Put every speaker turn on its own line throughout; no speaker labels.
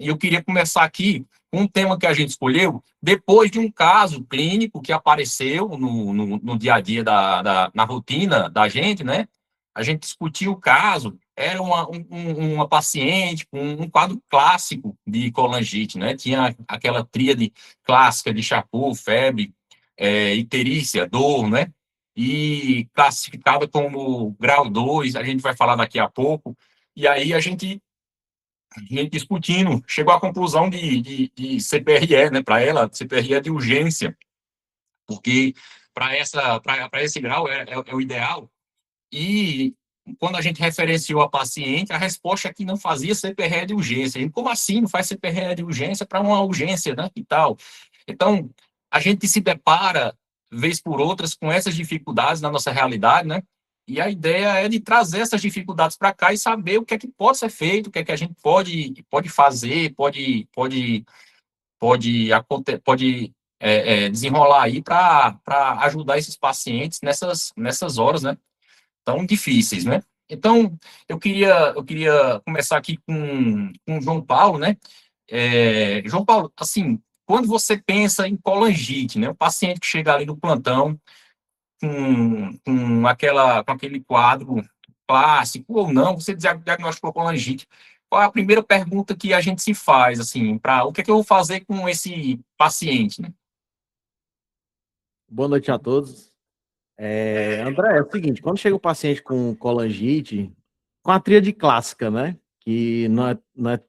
E eu queria começar aqui com um tema que a gente escolheu, depois de um caso clínico que apareceu no dia a dia, na rotina da gente, né? A gente discutiu o caso, era uma paciente com um quadro clássico de colangite, né? Tinha aquela tríade clássica de Charcot, febre, icterícia, dor, né? E classificada como grau 2, a gente vai falar daqui a pouco. E aí a gente discutindo, chegou à conclusão de CPRE, né, para ela, CPRE de urgência, porque para esse grau é o ideal. E quando a gente referenciou a paciente, a resposta é que não fazia CPRE de urgência. E como assim não faz CPRE de urgência para uma urgência, né, e tal? Então, a gente se depara, vez por outras, com essas dificuldades na nossa realidade, né? E a ideia é de trazer essas dificuldades para cá e saber o que é que pode ser feito, o que é que a gente pode fazer, pode desenrolar aí para ajudar esses pacientes nessas horas, né? Tão difíceis, né? Então, eu queria começar aqui com o João Paulo, né? João Paulo, assim, quando você pensa em colangite, né? O paciente que chega ali no plantão com aquele quadro clássico ou não, você diagnosticou colangite. Qual é a primeira pergunta que a gente se faz, assim, para o que é que eu vou fazer com esse paciente, né?
Boa noite a todos. André, é o seguinte, quando chega o paciente com colangite, com a tríade clássica, né, que não é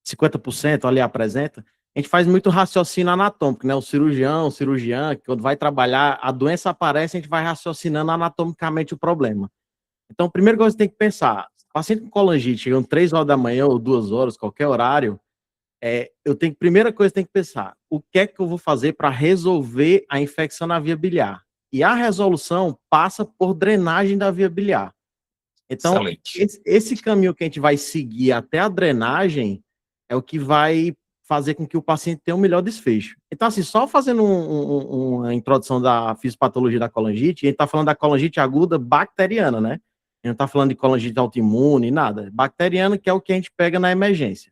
50% ali apresenta, a gente faz muito raciocínio anatômico, né, o cirurgiã, que quando vai trabalhar, a doença aparece, a gente vai raciocinando anatomicamente o problema. Então, a primeira coisa que você tem que pensar, paciente com colangite, chegando 3 horas da manhã ou 2 horas, qualquer horário, primeira coisa que tem que pensar, o que é que eu vou fazer para resolver a infecção na via biliar? E a resolução passa por drenagem da via biliar. Então,
Excelente.
esse caminho que a gente vai seguir até a drenagem é o que vai fazer com que o paciente tenha um melhor desfecho. Então, assim, só fazendo uma introdução da fisiopatologia da colangite, a gente está falando da colangite aguda bacteriana, né? A gente não está falando de colangite autoimune, nada. Bacteriana, que é o que a gente pega na emergência.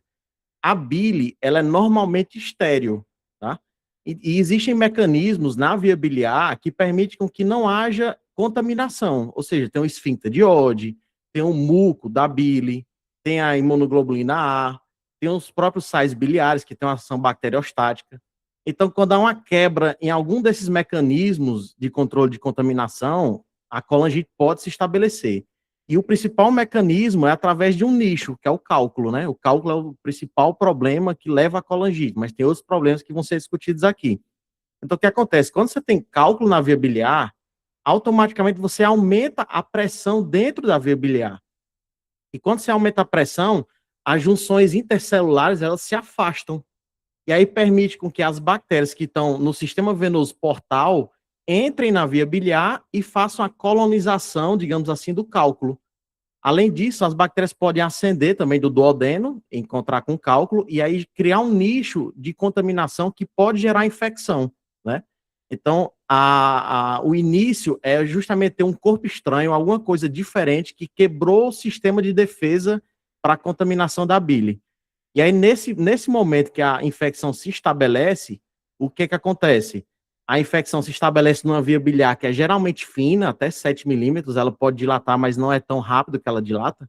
A bile, ela é normalmente estéril, tá? E existem mecanismos na via biliar que permitem com que não haja contaminação, ou seja, tem o esfíncter de Oddi, tem o muco da bile, tem a imunoglobulina A, tem os próprios sais biliares que têm uma ação bacteriostática. Então, quando há uma quebra em algum desses mecanismos de controle de contaminação, a colangite pode se estabelecer. E o principal mecanismo é através de um nicho, que é o cálculo, né? O cálculo é o principal problema que leva à colangite, mas tem outros problemas que vão ser discutidos aqui. Então, o que acontece? Quando você tem cálculo na via biliar, automaticamente você aumenta a pressão dentro da via biliar. E quando você aumenta a pressão, as junções intercelulares, elas se afastam. E aí permite com que as bactérias que estão no sistema venoso portal entrem na via biliar e façam a colonização, digamos assim, do cálculo. Além disso, as bactérias podem ascender também do duodeno, encontrar com cálculo, e aí criar um nicho de contaminação que pode gerar infecção, né? Então, o início é justamente ter um corpo estranho, alguma coisa diferente que quebrou o sistema de defesa para a contaminação da bile. E aí, nesse momento que a infecção se estabelece, o que acontece? A infecção se estabelece numa via biliar que é geralmente fina, até 7 milímetros, ela pode dilatar, mas não é tão rápido que ela dilata.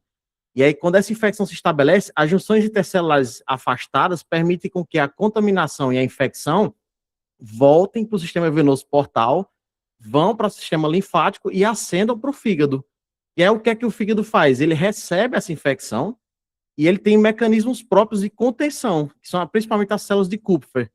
E aí, quando essa infecção se estabelece, as junções intercelulares afastadas permitem com que a contaminação e a infecção voltem para o sistema venoso portal, vão para o sistema linfático e ascendam para o fígado. E aí, o que é que o fígado faz? Ele recebe essa infecção e ele tem mecanismos próprios de contenção, que são principalmente as células de Kupfer.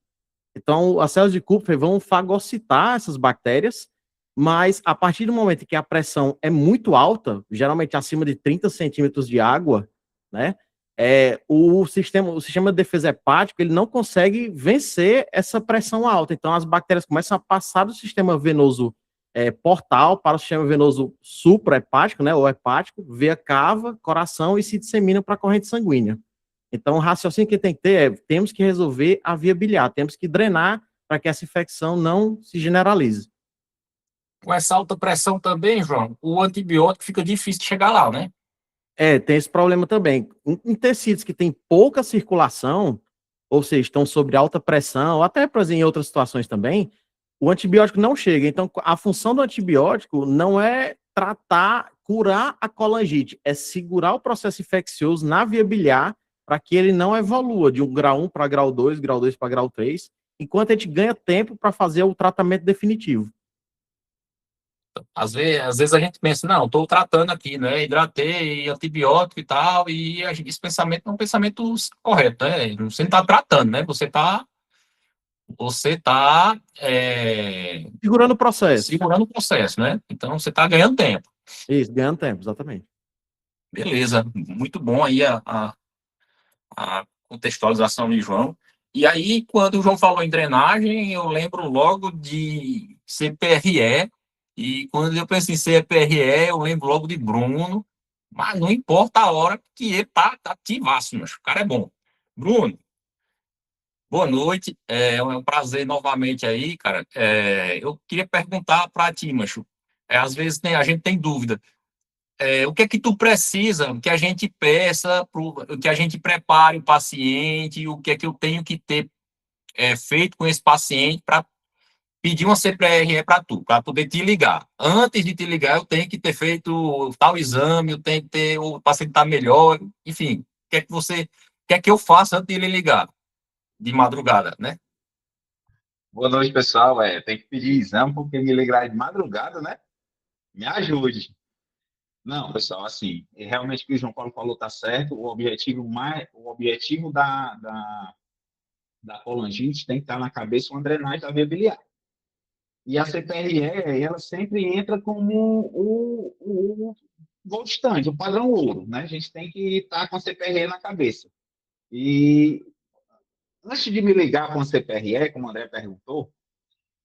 Então, as células de Kupfer vão fagocitar essas bactérias, mas a partir do momento que a pressão é muito alta, geralmente acima de 30 centímetros de água, né, o sistema de defesa hepático, ele não consegue vencer essa pressão alta. Então, as bactérias começam a passar do sistema venoso portal para o sistema venoso suprahepático, né, ou hepático, veia cava, coração e se disseminam para a corrente sanguínea. Então, o raciocínio que tem que ter temos que resolver a via biliar, temos que drenar para que essa infecção não se generalize.
Com essa alta pressão também, João, o antibiótico fica difícil de chegar lá, né?
Tem esse problema também. Em tecidos que tem pouca circulação, ou seja, estão sobre alta pressão, ou até, por exemplo, em outras situações também, o antibiótico não chega. Então, a função do antibiótico não é tratar, curar a colangite, é segurar o processo infeccioso na via biliar para que ele não evolua de um grau 1 para grau 2 para grau 3, enquanto a gente ganha tempo para fazer o tratamento definitivo.
Às vezes a gente pensa, não, estou tratando aqui, né? Hidratei, antibiótico e tal, e esse pensamento não é um pensamento correto, né? Você não está tratando, né? Você tá
Segurando o processo.
segurando o processo, né? Então você está ganhando tempo.
Isso, ganhando tempo, exatamente.
Beleza, muito bom aí a contextualização de João. E aí, quando o João falou em drenagem, eu lembro logo de CPRE, e quando eu penso em CPRE, eu lembro logo de Bruno, mas não importa a hora que ele tá ativaço, mas o cara é bom. Bruno, boa noite, é um prazer novamente aí, cara. Eu queria perguntar para ti, macho, às vezes a gente tem dúvida, o que é que tu precisa, o que a gente peça, o que a gente prepare o paciente, o que é que eu tenho que ter feito com esse paciente para pedir uma CPRE para tu, para poder te ligar. Antes de te ligar, eu tenho que ter feito tal exame, eu tenho que ter, o paciente está melhor, enfim, o que é que eu faço antes de ele ligar, de madrugada, né?
Boa noite, pessoal. Tem que pedir exame porque me ligar de madrugada, né? Me ajude. Não, pessoal, assim, realmente o que o João Paulo falou tá certo. O objetivo da colangite tem que estar na cabeça uma drenagem da via biliar. E a CPRE, ela sempre entra como o gold standard, o padrão ouro, né? A gente tem que estar com a CPRE na cabeça. E antes de me ligar com a CPRE, como o André perguntou,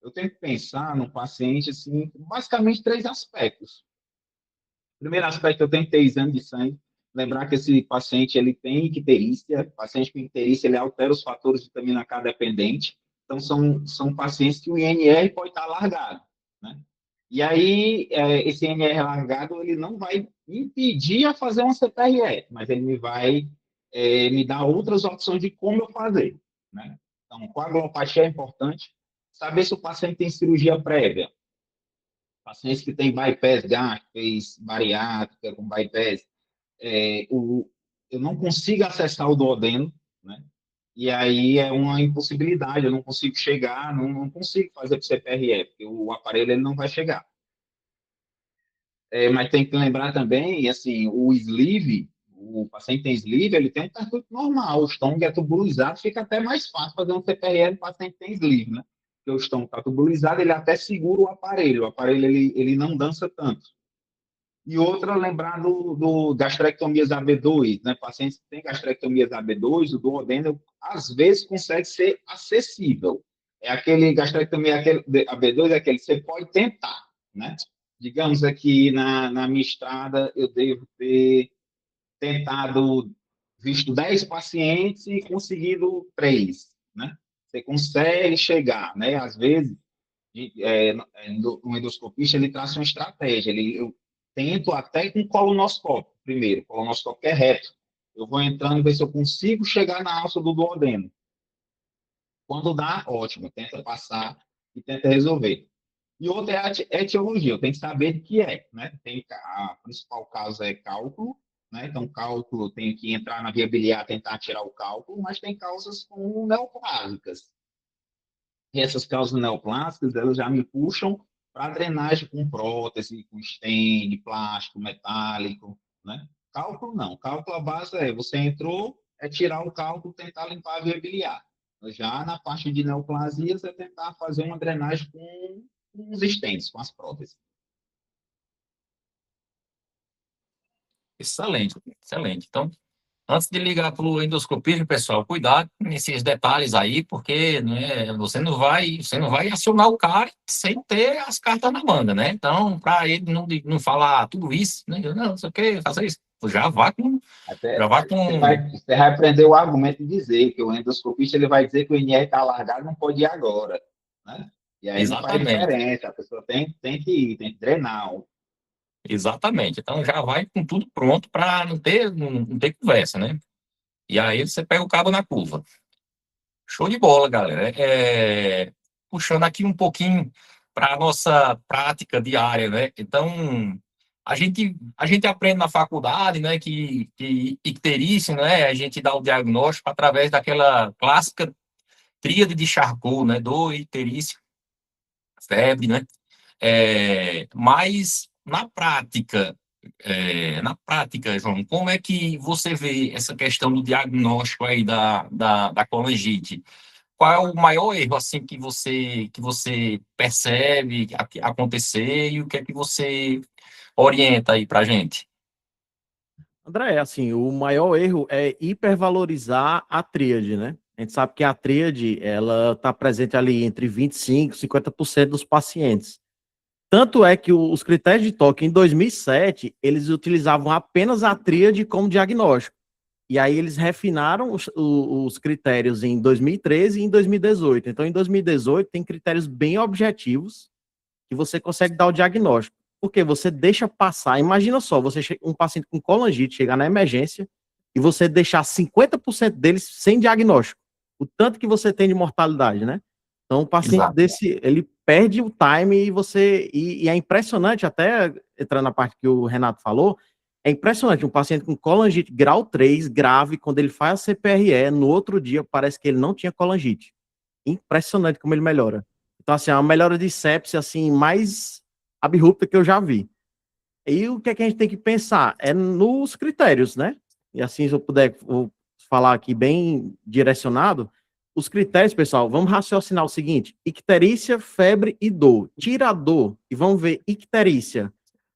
eu tenho que pensar no paciente, assim, basicamente três aspectos. Primeiro aspecto, eu tenho que ter exame de sangue. Lembrar que esse paciente ele tem icterícia. Paciente com icterícia, ele altera os fatores de vitamina K dependente. Então, são pacientes que o INR pode estar largado, né? E aí, esse INR largado, ele não vai impedir a fazer uma CPRE, mas ele me dar outras opções de como eu fazer, né? Então, coagulopatia é importante. Saber se o paciente tem cirurgia prévia. Pacientes que têm bypass gástrico, fez bariátrica com bypass, eu não consigo acessar o duodeno, né? E aí é uma impossibilidade, eu não consigo chegar, não consigo fazer o CPRE, porque o aparelho ele não vai chegar. Mas tem que lembrar também, assim, o paciente tem sleeve, ele tem um percurso normal, o estômago é tubulizado, fica até mais fácil fazer um CPRE no paciente que tem sleeve, né? Porque o estômago está tubulizado, ele até segura o aparelho ele não dança tanto. E outra, lembrar do gastrectomias AB2, né? Pacientes que têm gastrectomias AB2, o duodeno, às vezes, consegue ser acessível. É aquele gastrectomia AB2, é aquele que você pode tentar, né? Digamos aqui, na minha estrada, eu devo ter tentado, visto 10 pacientes e conseguido 3, né? Você consegue chegar, né? Às vezes, o endoscopista, ele traça uma estratégia, eu tento até com colonoscópio, primeiro, colonoscópio é reto, eu vou entrando, ver se eu consigo chegar na alça do duodeno. Quando dá, ótimo, tenta passar e tenta resolver. E outra é a etiologia, eu tenho que saber de que é, né? A principal causa é cálculo, né? Então, cálculo tem que entrar na via biliar, tentar tirar o cálculo, mas tem causas como neoplásicas. E essas causas neoplásicas, elas já me puxam para drenagem com prótese, com stent, plástico, metálico, né? Cálculo não. Cálculo, a base você entrou, é tirar o cálculo, tentar limpar a via biliar. Já na parte de neoplasias, é tentar fazer uma drenagem com os stents, com as próteses.
Excelente, excelente. Então, antes de ligar para o endoscopista, pessoal, cuidado com esses detalhes aí, porque né, você não vai acionar o cara sem ter as cartas na manga, né? Então, para ele não falar tudo isso, né? Não, não sei o que, faça isso. Já vai com.
Você vai aprender o argumento de dizer que o endoscopista ele vai dizer que o INR está alargado, não pode ir agora, né? E aí não faz
Exatamente,
diferença, a pessoa tem que ir, tem que drenar.
exatamente. Então já vai com tudo pronto para não ter conversa, né? E aí você pega o cabo na curva. Show de bola, galera. Puxando aqui um pouquinho para a nossa prática diária, né? Então, a gente aprende na faculdade, né, que icterícia, né, a gente dá o diagnóstico através daquela clássica tríade de Charcot, né, dor, icterícia, febre, né? Mas na prática, João, como é que você vê essa questão do diagnóstico aí da colangite? Qual é o maior erro assim que você percebe acontecer e o que é que você orienta aí para gente?
André, assim, o maior erro é hipervalorizar a tríade, né? A gente sabe que a tríade, ela está presente ali entre 25% e 50% dos pacientes. Tanto é que os critérios de toque, em 2007, eles utilizavam apenas a tríade como diagnóstico. E aí eles refinaram os critérios em 2013 e em 2018. Então, em 2018, tem critérios bem objetivos que você consegue dar o diagnóstico. Porque você deixa passar, imagina só, um paciente com colangite chegar na emergência e você deixar 50% deles sem diagnóstico. O tanto que você tem de mortalidade, né? Então, o paciente
Exato.
desse, ele perde o time e é impressionante, até entrando na parte que o Renato falou, é impressionante, um paciente com colangite grau 3, grave, quando ele faz a CPRE, no outro dia parece que ele não tinha colangite. Impressionante como ele melhora. Então, assim, é uma melhora de sepse, assim, mais abrupta que eu já vi. E o que é que a gente tem que pensar? É nos critérios, né? E assim, se eu puder vou falar aqui bem direcionado, os critérios, pessoal, vamos raciocinar o seguinte: icterícia, febre e dor. Tira a dor e vamos ver icterícia.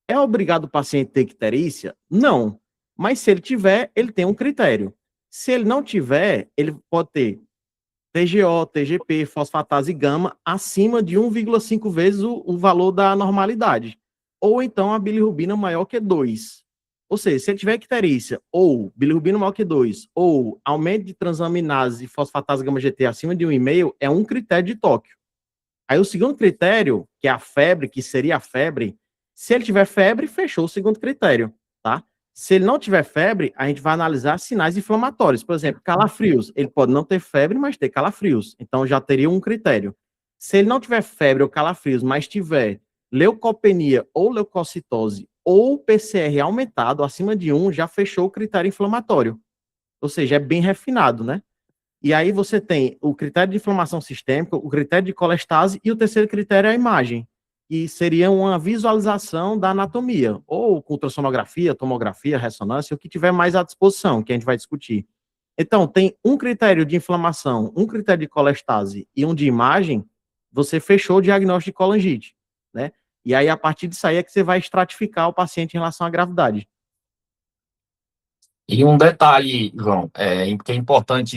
É obrigado o paciente ter icterícia? Não. Mas se ele tiver, ele tem um critério. Se ele não tiver, ele pode ter TGO, TGP, fosfatase gama acima de 1,5 vezes o valor da normalidade. Ou então a bilirrubina maior que 2. Ou seja, se ele tiver icterícia ou bilirrubina maior que 2, ou aumento de transaminase e fosfatase gama GT acima de 1,5, é um critério de Tóquio. Aí o segundo critério, que é a febre, que seria a febre, se ele tiver febre, fechou o segundo critério, tá? Se ele não tiver febre, a gente vai analisar sinais inflamatórios. Por exemplo, calafrios. Ele pode não ter febre, mas ter calafrios. Então já teria um critério. Se ele não tiver febre ou calafrios, mas tiver leucopenia ou leucocitose ou PCR aumentado acima de 1, já fechou o critério inflamatório. Ou seja, é bem refinado, né? E aí você tem o critério de inflamação sistêmica, o critério de colestase e o terceiro critério é a imagem, que seria uma visualização da anatomia, ou com ultrassonografia, tomografia, ressonância, o que tiver mais à disposição, que a gente vai discutir. Então, tem um critério de inflamação, um critério de colestase e um de imagem, você fechou o diagnóstico de colangite, né? E aí, a partir disso aí, é que você vai estratificar o paciente em relação à gravidade.
E um detalhe, João, que é importante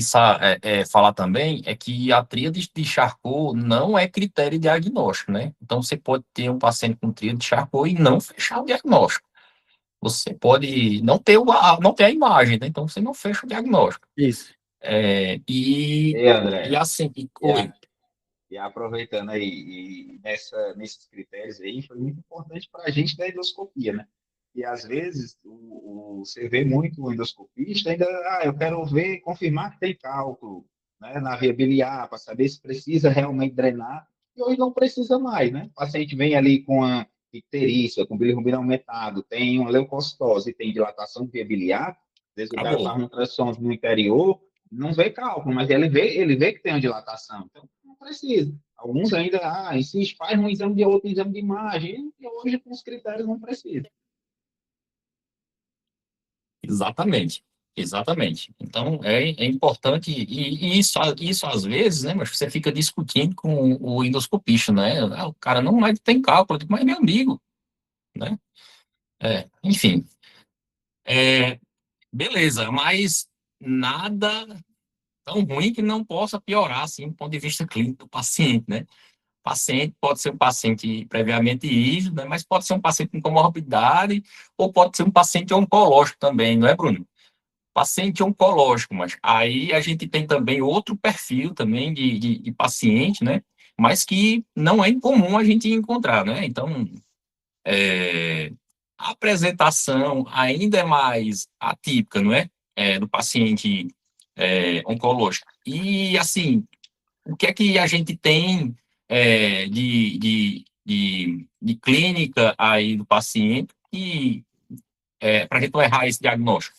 falar também, é que a tríade de Charcot não é critério diagnóstico, né? Então, você pode ter um paciente com tríade de Charcot e não fechar o diagnóstico. Você pode não ter a imagem, né? Então, você não fecha o diagnóstico.
Isso.
É, e,
E
e
André,
assim,
e,
oi,
a- e aproveitando aí, nesses critérios aí, foi muito importante para a gente da endoscopia, né? E às vezes você vê muito o endoscopista ainda, eu quero ver, confirmar que tem cálculo, né, na via biliar, para saber se precisa realmente drenar, e hoje não precisa mais, né? O paciente vem ali com a icterícia, com bilirrubina aumentado, tem uma leucocitose, tem dilatação de via biliar, às vezes o cara
acabou.
faz uma ultrassom no interior, não vê cálculo, mas ele vê que tem uma dilatação, então não precisa. Alguns ainda, insiste, faz um exame de outro exame de imagem, e hoje com os critérios não precisa.
Exatamente. Exatamente. Então, é importante, e isso às vezes, né, mas você fica discutindo com o endoscopista, né? O cara não mais tem cálculo, eu digo, mas é meu amigo, né? Enfim, é, beleza, mas nada tão ruim que não possa piorar, assim, do ponto de vista clínico do paciente, né? Paciente pode ser um paciente previamente rígido, né? Mas pode ser um paciente com comorbidade, ou pode ser um paciente oncológico também, não é, Bruno? Paciente oncológico, mas aí a gente tem também outro perfil também de paciente, né? Mas que não é incomum a gente encontrar, né? Então, a apresentação ainda é mais atípica, não é? Do paciente oncológica. E, assim, o que é que a gente tem de clínica aí do paciente e para a gente não errar esse diagnóstico?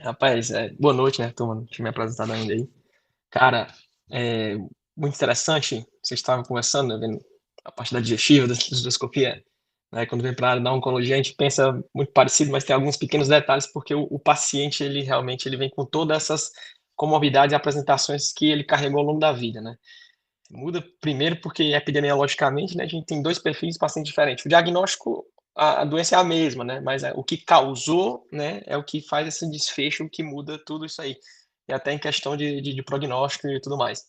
Rapaz, boa noite, né, turma? Não tinha me apresentado ainda aí. Cara, muito interessante, vocês estavam conversando, né, vendo a parte da digestiva, da endoscopia, né, quando vem para a área da oncologia, a gente pensa muito parecido, mas tem alguns pequenos detalhes, porque o paciente, ele realmente ele vem com todas essas comorbidades e apresentações que ele carregou ao longo da vida, né? Muda primeiro porque epidemiologicamente, né, a gente tem dois perfis de paciente diferentes. O diagnóstico, a doença é a mesma, né, mas o que causou, né, é o que faz esse desfecho que muda tudo isso aí. E até em questão de prognóstico e tudo mais.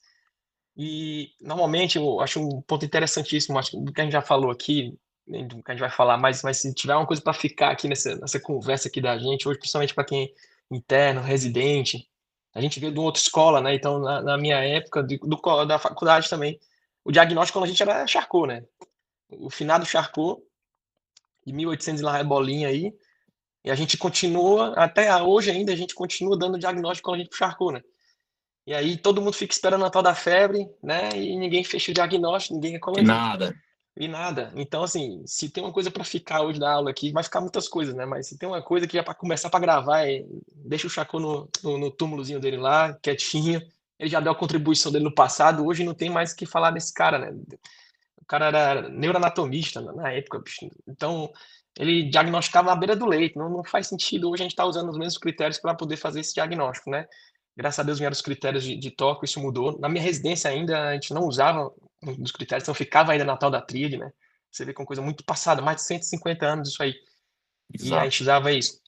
E, normalmente, eu acho um ponto interessantíssimo, acho que do que a gente já falou aqui, nem do que a gente vai falar, mas se tiver uma coisa para ficar aqui nessa conversa aqui da gente, hoje, principalmente para quem é interno, residente, a gente veio de uma outra escola, né? Então, na minha época, da faculdade também, o diagnóstico quando a gente era Charcot, né? O finado Charcot, de 1800 e lá é bolinha aí, e a gente continua, até hoje ainda, a gente continua dando diagnóstico quando a gente pro Charcot, né? E aí todo mundo fica esperando a tal da febre, né? E ninguém fecha o diagnóstico, ninguém é
De
colangite.
nada.
E nada. Então, assim, se tem uma coisa para ficar hoje da aula aqui, vai ficar muitas coisas, né? Mas se tem uma coisa que é para começar para gravar, deixa o Chacô no túmulozinho dele lá, quietinho. Ele já deu a contribuição dele no passado, hoje não tem mais o que falar desse cara, né? O cara era neuroanatomista na época, bicho. Então, ele diagnosticava na beira do leito. Não faz sentido hoje a gente estar usando os mesmos critérios para poder fazer esse diagnóstico, né? Graças a Deus vieram os critérios de toque, isso mudou. Na minha residência ainda, a gente não usava os critérios, então ficava ainda na tal da tríade, né? Você vê que é uma coisa muito passada, mais de 150 anos isso aí. E a
Exato.
gente usava isso.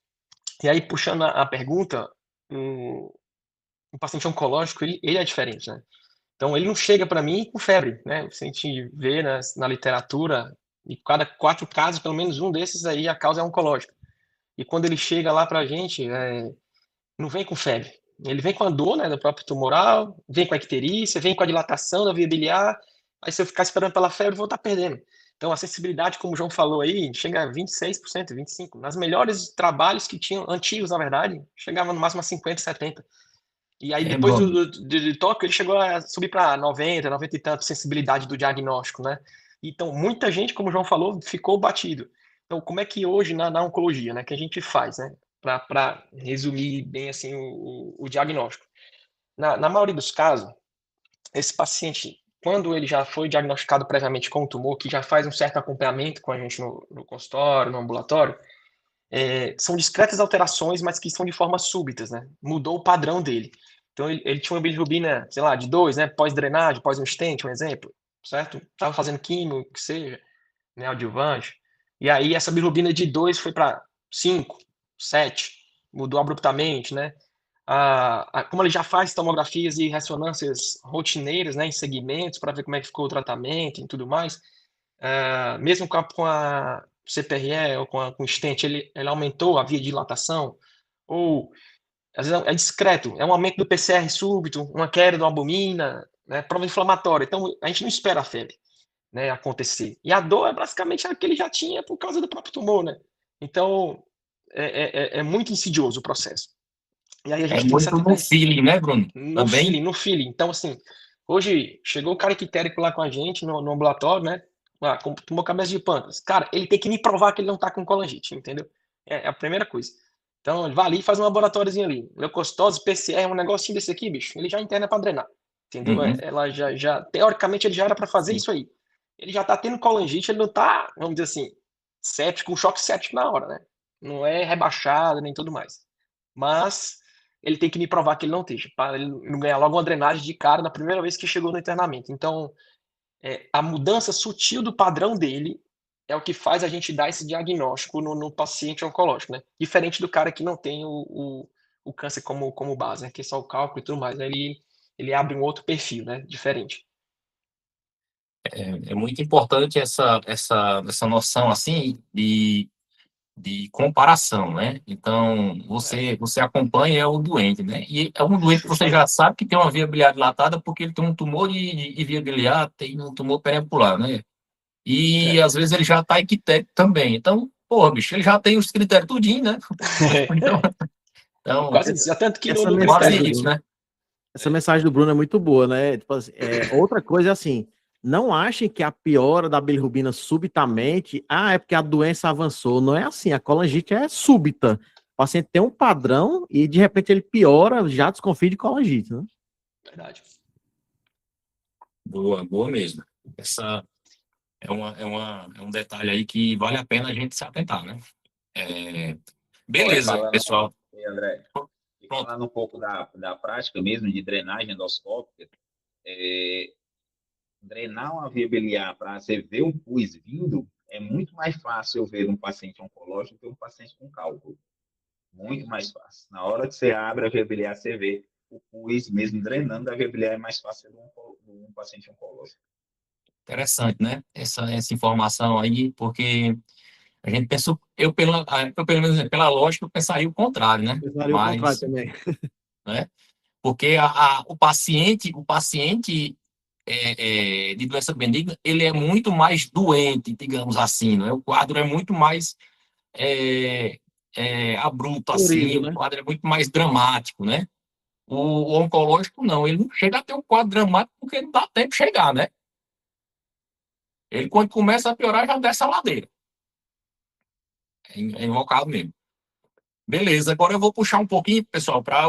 E aí, puxando a pergunta, o paciente oncológico, ele é diferente, né? Então, ele não chega para mim com febre, né? Se a gente vê na literatura, em cada 4 casos, pelo menos um desses aí, a causa é oncológica. E quando ele chega lá para a gente, não vem com febre. Ele vem com a dor, né, do próprio tumoral, vem com a icterícia, vem com a dilatação da via biliar. Aí se eu ficar esperando pela febre, eu vou estar perdendo. Então a sensibilidade, como o João falou aí, chega a 26%, 25%. Nas melhores trabalhos que tinham, antigos na verdade, chegava no máximo a 50%, 70%. E aí depois do toque, ele chegou a subir para 90%, 90 e tanto, sensibilidade do diagnóstico, né? Então muita gente, como o João falou, ficou batido. Então como é que hoje na oncologia, né, que a gente faz, né? Para resumir bem assim o diagnóstico. Na maioria dos casos, esse paciente, quando ele já foi diagnosticado previamente com o tumor, que já faz um certo acompanhamento com a gente no consultório, no ambulatório, são discretas alterações, mas que são de forma súbitas, né? Mudou o padrão dele. Então, ele tinha uma bilirrubina, sei lá, de 2, né? Pós-drenagem, pós um stent, um exemplo, certo? Estava fazendo químio, que seja, né? Adjuvante. E aí, essa bilirrubina de 2 foi para 5, 7, mudou abruptamente, né? Como ele já faz tomografias e ressonâncias rotineiras, né, em segmentos, para ver como é que ficou o tratamento e tudo mais, mesmo com a CPRE ou com o stent, ele aumentou a via de dilatação, ou às vezes é discreto, é um aumento do PCR súbito, uma queda da albumina, né, prova inflamatória. Então, a gente não espera a febre, né, acontecer. E a dor é basicamente a que ele já tinha por causa do próprio tumor, né? Então, é muito insidioso o processo. E aí a gente tem que se
Muito no feeling, né, Bruno?
no
Também.
feeling. Então, assim, hoje chegou o cara ictérico lá com a gente no ambulatório, né? Tomou cabeça de pâncreas. Cara, ele tem que me provar que ele não tá com colangite, entendeu? É a primeira coisa. Então, ele vai ali e faz um laboratóriozinho ali. Leucocitose, PCR, um negocinho desse aqui, bicho, ele já interna pra drenar. Entendeu?
Uhum.
Ela teoricamente, ele já era para fazer isso aí. Ele já tá tendo colangite, ele não tá, vamos dizer assim, séptico, um choque séptico na hora, né? Não é rebaixado nem tudo mais. Mas ele tem que me provar que ele não esteja, para ele não ganhar logo uma drenagem de cara na primeira vez que chegou no internamento. Então, a mudança sutil do padrão dele é o que faz a gente dar esse diagnóstico no paciente oncológico, né? Diferente do cara que não tem o câncer como base, né? Que é só o cálculo e tudo mais. Né? Ele abre um outro perfil, né? Diferente.
É muito importante essa noção, assim, de comparação, né? Então, você acompanha o doente, né? E é um doente que você já sabe que tem uma via biliar dilatada porque ele tem um tumor de via biliar, tem um tumor periapicular, né? E, às vezes, ele já está ictérico também. Então, pô, bicho, ele já tem os critérios tudinho, né? Então, Então,
Quase isso. Tanto que
essa
no
é quase
mensagem,
isso, né?
essa mensagem do Bruno é muito boa, né? Tipo assim, outra coisa é assim, não achem que a piora da bilirrubina subitamente, é porque a doença avançou. Não é assim, a colangite é súbita. O paciente tem um padrão e de repente ele piora, já desconfia de colangite, né?
Verdade.
Boa mesmo. Essa é um detalhe aí que vale a pena a gente se atentar, né?
Olha,
Beleza, pessoal.
André, e
Pronto.
falando um pouco da prática mesmo de drenagem endoscópica, drenar uma via biliar para você ver o pus vindo é muito mais fácil eu ver um paciente oncológico do que um paciente com cálculo. Muito mais fácil. Na hora que você abre a via biliar, você vê o pus mesmo drenando da via biliar, é mais fácil de um paciente oncológico.
Interessante, né? Essa informação aí, porque a gente pensou, eu pelo menos pela lógica, eu pensaria o contrário, né?
Pensaria o contrário
Mas,
também.
né? Porque o paciente de doença benigna, ele é muito mais doente, digamos assim, né? O quadro é muito mais é, abrupto, assim,
Florido,
o
né?
quadro é muito mais dramático, né? O oncológico, não, ele não chega a ter um quadro dramático porque não dá tempo de chegar, né? Ele, quando começa a piorar, já desce a ladeira. É invocado mesmo. Beleza, agora eu vou puxar um pouquinho, pessoal, para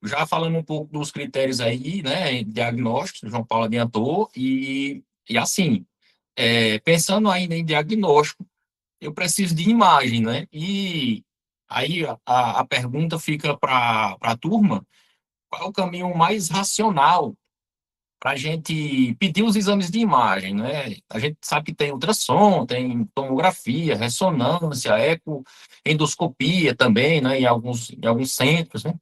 já falando um pouco dos critérios aí, né, diagnósticos, o João Paulo adiantou, e assim, pensando ainda em diagnóstico, eu preciso de imagem, né, e aí a pergunta fica para a turma, qual é o caminho mais racional para a gente pedir os exames de imagem, né? A gente sabe que tem ultrassom, tem tomografia, ressonância, eco, endoscopia também, né? Em alguns centros, né?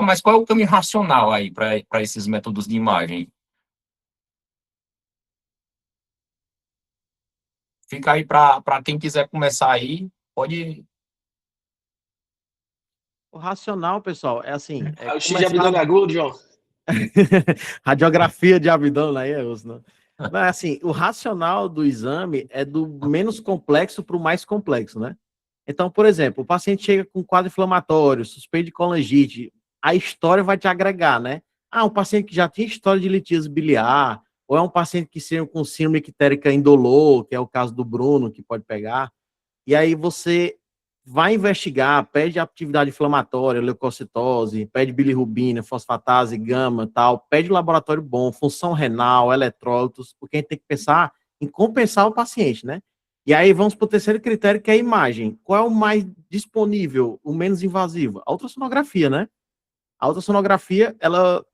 Mas qual é o caminho racional aí para esses métodos de imagem? Fica aí para quem quiser começar aí, pode.
O racional, pessoal, é assim, é
Ah, o X de
começar
abdômen agudo, João.
radiografia de abdômen, aí é osso, não. Mas assim, o racional do exame é do menos complexo para o mais complexo, né? Então, por exemplo, o paciente chega com quadro inflamatório, suspeito de colangite, a história vai te agregar, né? Um paciente que já tinha história de litíase biliar, ou é um paciente que seja com síndrome ictérica indolor, que é o caso do Bruno, que pode pegar, e aí você vai investigar, pede atividade inflamatória, leucocitose, pede bilirrubina, fosfatase, gama, tal, pede laboratório bom, função renal, eletrólitos, porque a gente tem que pensar em compensar o paciente, né? E aí vamos para o terceiro critério, que é a imagem. Qual é o mais disponível, o menos invasivo? A ultrassonografia, né? A ultrassonografia, ela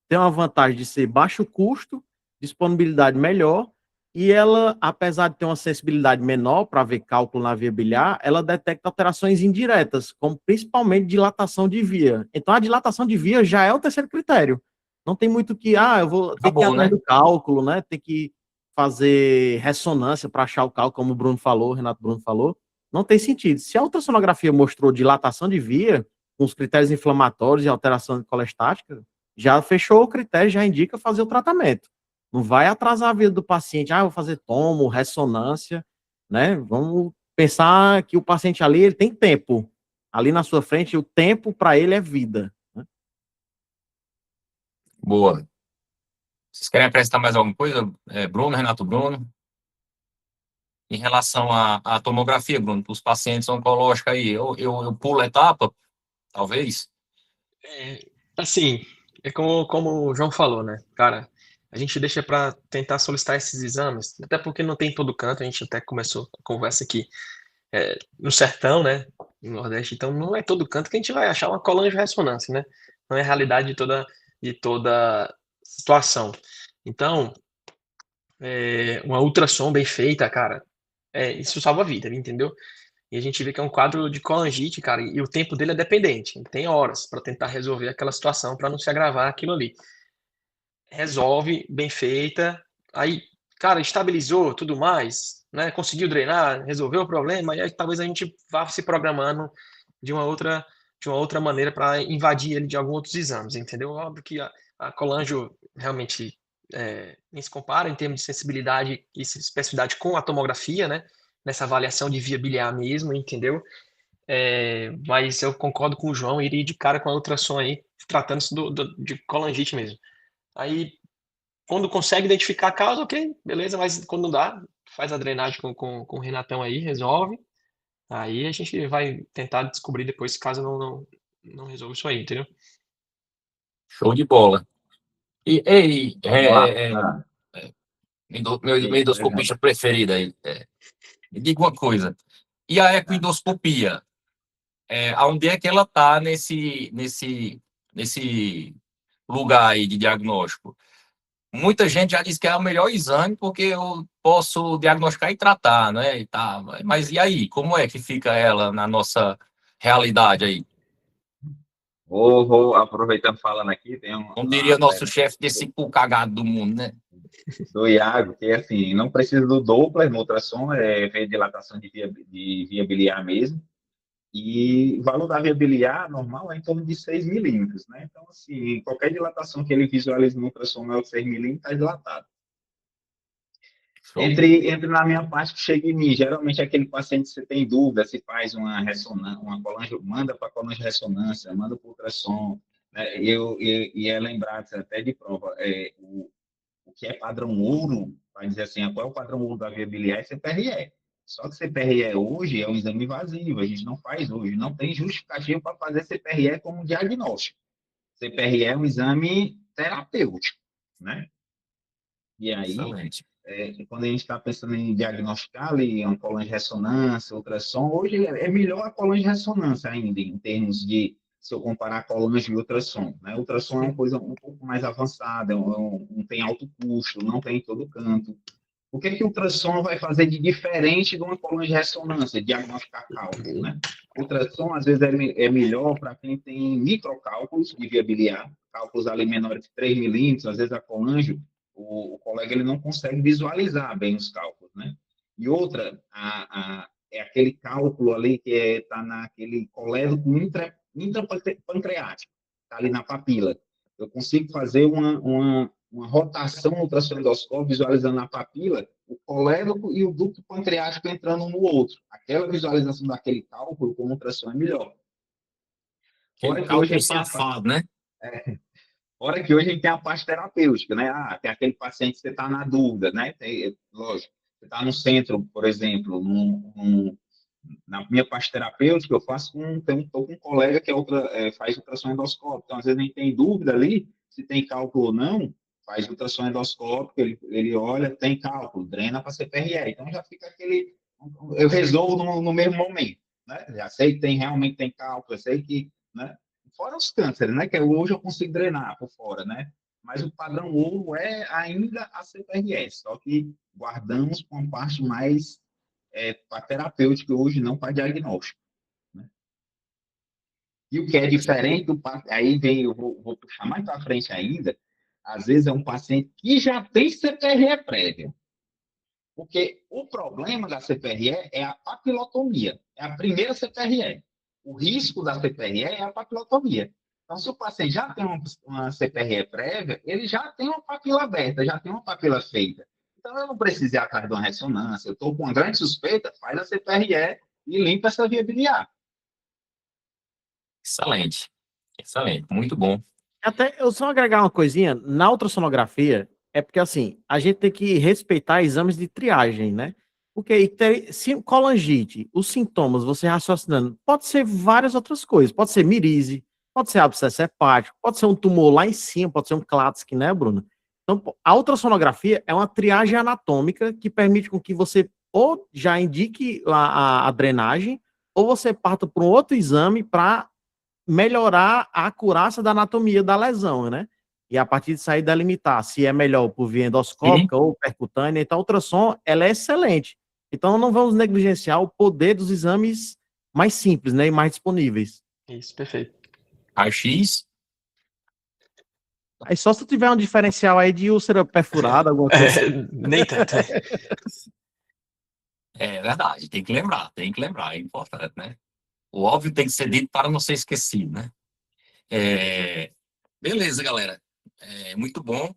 tem uma vantagem de ser baixo custo, disponibilidade melhor, e ela, apesar de ter uma sensibilidade menor para ver cálculo na via biliar, ela detecta alterações indiretas, como principalmente dilatação de via. Então, a dilatação de via já é o terceiro critério. Não tem muito que, eu vou ter que ir
Acabou,
atrás
né?
do cálculo, né? Ter que fazer ressonância para achar o cálculo, como o Bruno falou, o Renato Bruno falou. Não tem sentido. Se a ultrassonografia mostrou dilatação de via, com os critérios inflamatórios e alteração colestática, já fechou o critério, já indica fazer o tratamento. Não vai atrasar a vida do paciente, vou fazer tomo, ressonância, né? Vamos pensar que o paciente ali, ele tem tempo. Ali na sua frente, o tempo para ele é vida. Né?
Boa. Vocês querem acrescentar mais alguma coisa? Bruno, Renato Bruno? Em relação à tomografia, Bruno, para os pacientes oncológicos aí, eu pulo a etapa, talvez?
Assim, é como o João falou, né? Cara, a gente deixa para tentar solicitar esses exames, até porque não tem em todo canto, a gente até começou a conversa aqui no sertão, né? No Nordeste, então não é todo canto que a gente vai achar uma colangio-ressonância, né? Não é a realidade de toda situação. Então, uma ultrassom bem feita, cara, isso salva a vida, entendeu? E a gente vê que é um quadro de colangite, cara, e o tempo dele é dependente. Ele tem horas para tentar resolver aquela situação, para não se agravar aquilo ali. Resolve, bem feita. Aí, cara, estabilizou tudo mais, né? Conseguiu drenar, resolveu o problema, e aí talvez a gente vá se programando de uma outra maneira para invadir ele de alguns outros exames, entendeu? Óbvio que a colangio realmente nem se compara em termos de sensibilidade e especificidade com a tomografia, né? Nessa avaliação de via biliar mesmo, entendeu? Mas eu concordo com o João, iria de cara com a ultrassom aí, tratando-se de colangite mesmo. Aí, quando consegue identificar a causa, ok, beleza, mas quando não dá, faz a drenagem com o Renatão aí, resolve. Aí a gente vai tentar descobrir depois, caso não resolva isso aí, entendeu?
Show de bola. E, ei,
Vamos lá. Ah,
meu
sim,
endoscopista preferido aí. Me diga uma coisa. E a ecoendoscopia? Aonde é que ela está nesse lugar aí de diagnóstico? Muita gente já diz que é o melhor exame porque eu posso diagnosticar e tratar, né? E tá. Mas e aí? Como é que fica ela na nossa realidade aí?
vou aproveitando falando aqui, tem
Como diria
uma
nosso
pergunta
chefe desse cu cagado do mundo, né?
do Iago, que é assim, não precisa do Doppler no ultrassom, ver dilatação de via biliar mesmo, e o valor da via biliar normal é em torno de 6 milímetros, né? Então, assim, qualquer dilatação que ele visualiza no ultrassom maior de 6 milímetros está dilatado.
Show.
Entre na minha parte que chega em mim, geralmente aquele paciente que você tem dúvida se faz uma ressonância, manda para a colangio ressonância, manda para o ultrassom, né? E é lembrado até de prova, o que é padrão ouro, vai dizer assim, qual é o padrão ouro da via biliar é CPRE. Só que CPRE hoje é um exame invasivo, a gente não faz hoje, não tem justificativa para fazer CPRE como diagnóstico. CPRE é um exame terapêutico, né? E aí,
Excelente.
quando a gente está pensando em diagnosticar ali uma colangio ressonância, ultrassom, hoje é melhor a colangio ressonância ainda, em termos de, se eu comparar colangio e ultrassom, né? Ultrassom é uma coisa um pouco mais avançada, não tem alto custo, não tem em todo canto. O que o ultrassom vai fazer de diferente de uma colangio ressonância, diagnosticar cálculo, né? O ultrassom, às vezes, é melhor para quem tem microcálculos de via biliar, cálculos ali menores de 3 milímetros, às vezes a colangio, o colega ele não consegue visualizar bem os cálculos, né? E outra, é aquele cálculo ali que está naquele colédoco intrapancreático, está ali na papila. Eu consigo fazer uma rotação no ultrassonendoscópio, visualizando a papila, o colédoco e o ducto pancreático entrando um no outro. Aquela visualização daquele cálculo com ultrassom é melhor.
Aquele
Fora que hoje a
cálculo
gente tem
safado, né?
Fora que hoje a gente tem a parte terapêutica, né? Tem aquele paciente que você está na dúvida, né? Lógico, você está no centro, por exemplo, na minha parte terapêutica, eu faço tô com um colega que faz ultrassom endoscópico. Então, às vezes, a gente tem dúvida ali se tem cálculo ou não, faz ultrassom endoscópico, ele olha, tem cálculo, drena para CPRE. Então, já fica aquele. Eu resolvo no mesmo momento, né? Já sei que realmente tem cálculo, eu sei que. Né? Fora os cânceres, né? Que hoje eu consigo drenar por fora, né? Mas o padrão ouro é ainda a CPRE, só que guardamos com a parte mais para terapêutica hoje, não para diagnóstico. Né? E o que é diferente, aí vem, eu vou puxar mais para frente ainda, às vezes é um paciente que já tem CPRE prévia. Porque o problema da CPRE é a papilotomia, é a primeira CPRE. O risco da CPRE é a papilotomia. Então, se o paciente já tem uma CPRE prévia, ele já tem uma papila aberta, já tem uma papila feita. Então, eu não preciso ir atrás de uma ressonância. Eu estou com uma grande suspeita, faz a CPRE e limpa essa via biliar.
Excelente. Excelente. Muito bom.
Até eu só agregar uma coisinha, na ultrassonografia, é porque assim, a gente tem que respeitar exames de triagem, né? Porque se colangite, os sintomas, você raciocinando, pode ser várias outras coisas, pode ser mirise, pode ser abscesso hepático, pode ser um tumor lá em cima, pode ser um Klatskin, né, Bruno? Então, a ultrassonografia é uma triagem anatômica que permite com que você ou já indique a drenagem, ou você parta para um outro exame para melhorar a acurácia da anatomia da lesão, né? E a partir disso aí delimitar se é melhor por via endoscópica ou percutânea. Então, a ultrassom, ela é excelente. Então, não vamos negligenciar o poder dos exames mais simples, né? E mais disponíveis.
Isso, perfeito.
Raio-X,
Aí só se tu tiver um diferencial aí de úlcera perfurada, alguma coisa.
Nem tanto.
é verdade, tem que lembrar, é importante, né? O óbvio tem que ser dito para não ser esquecido, né? Beleza, galera. Muito bom.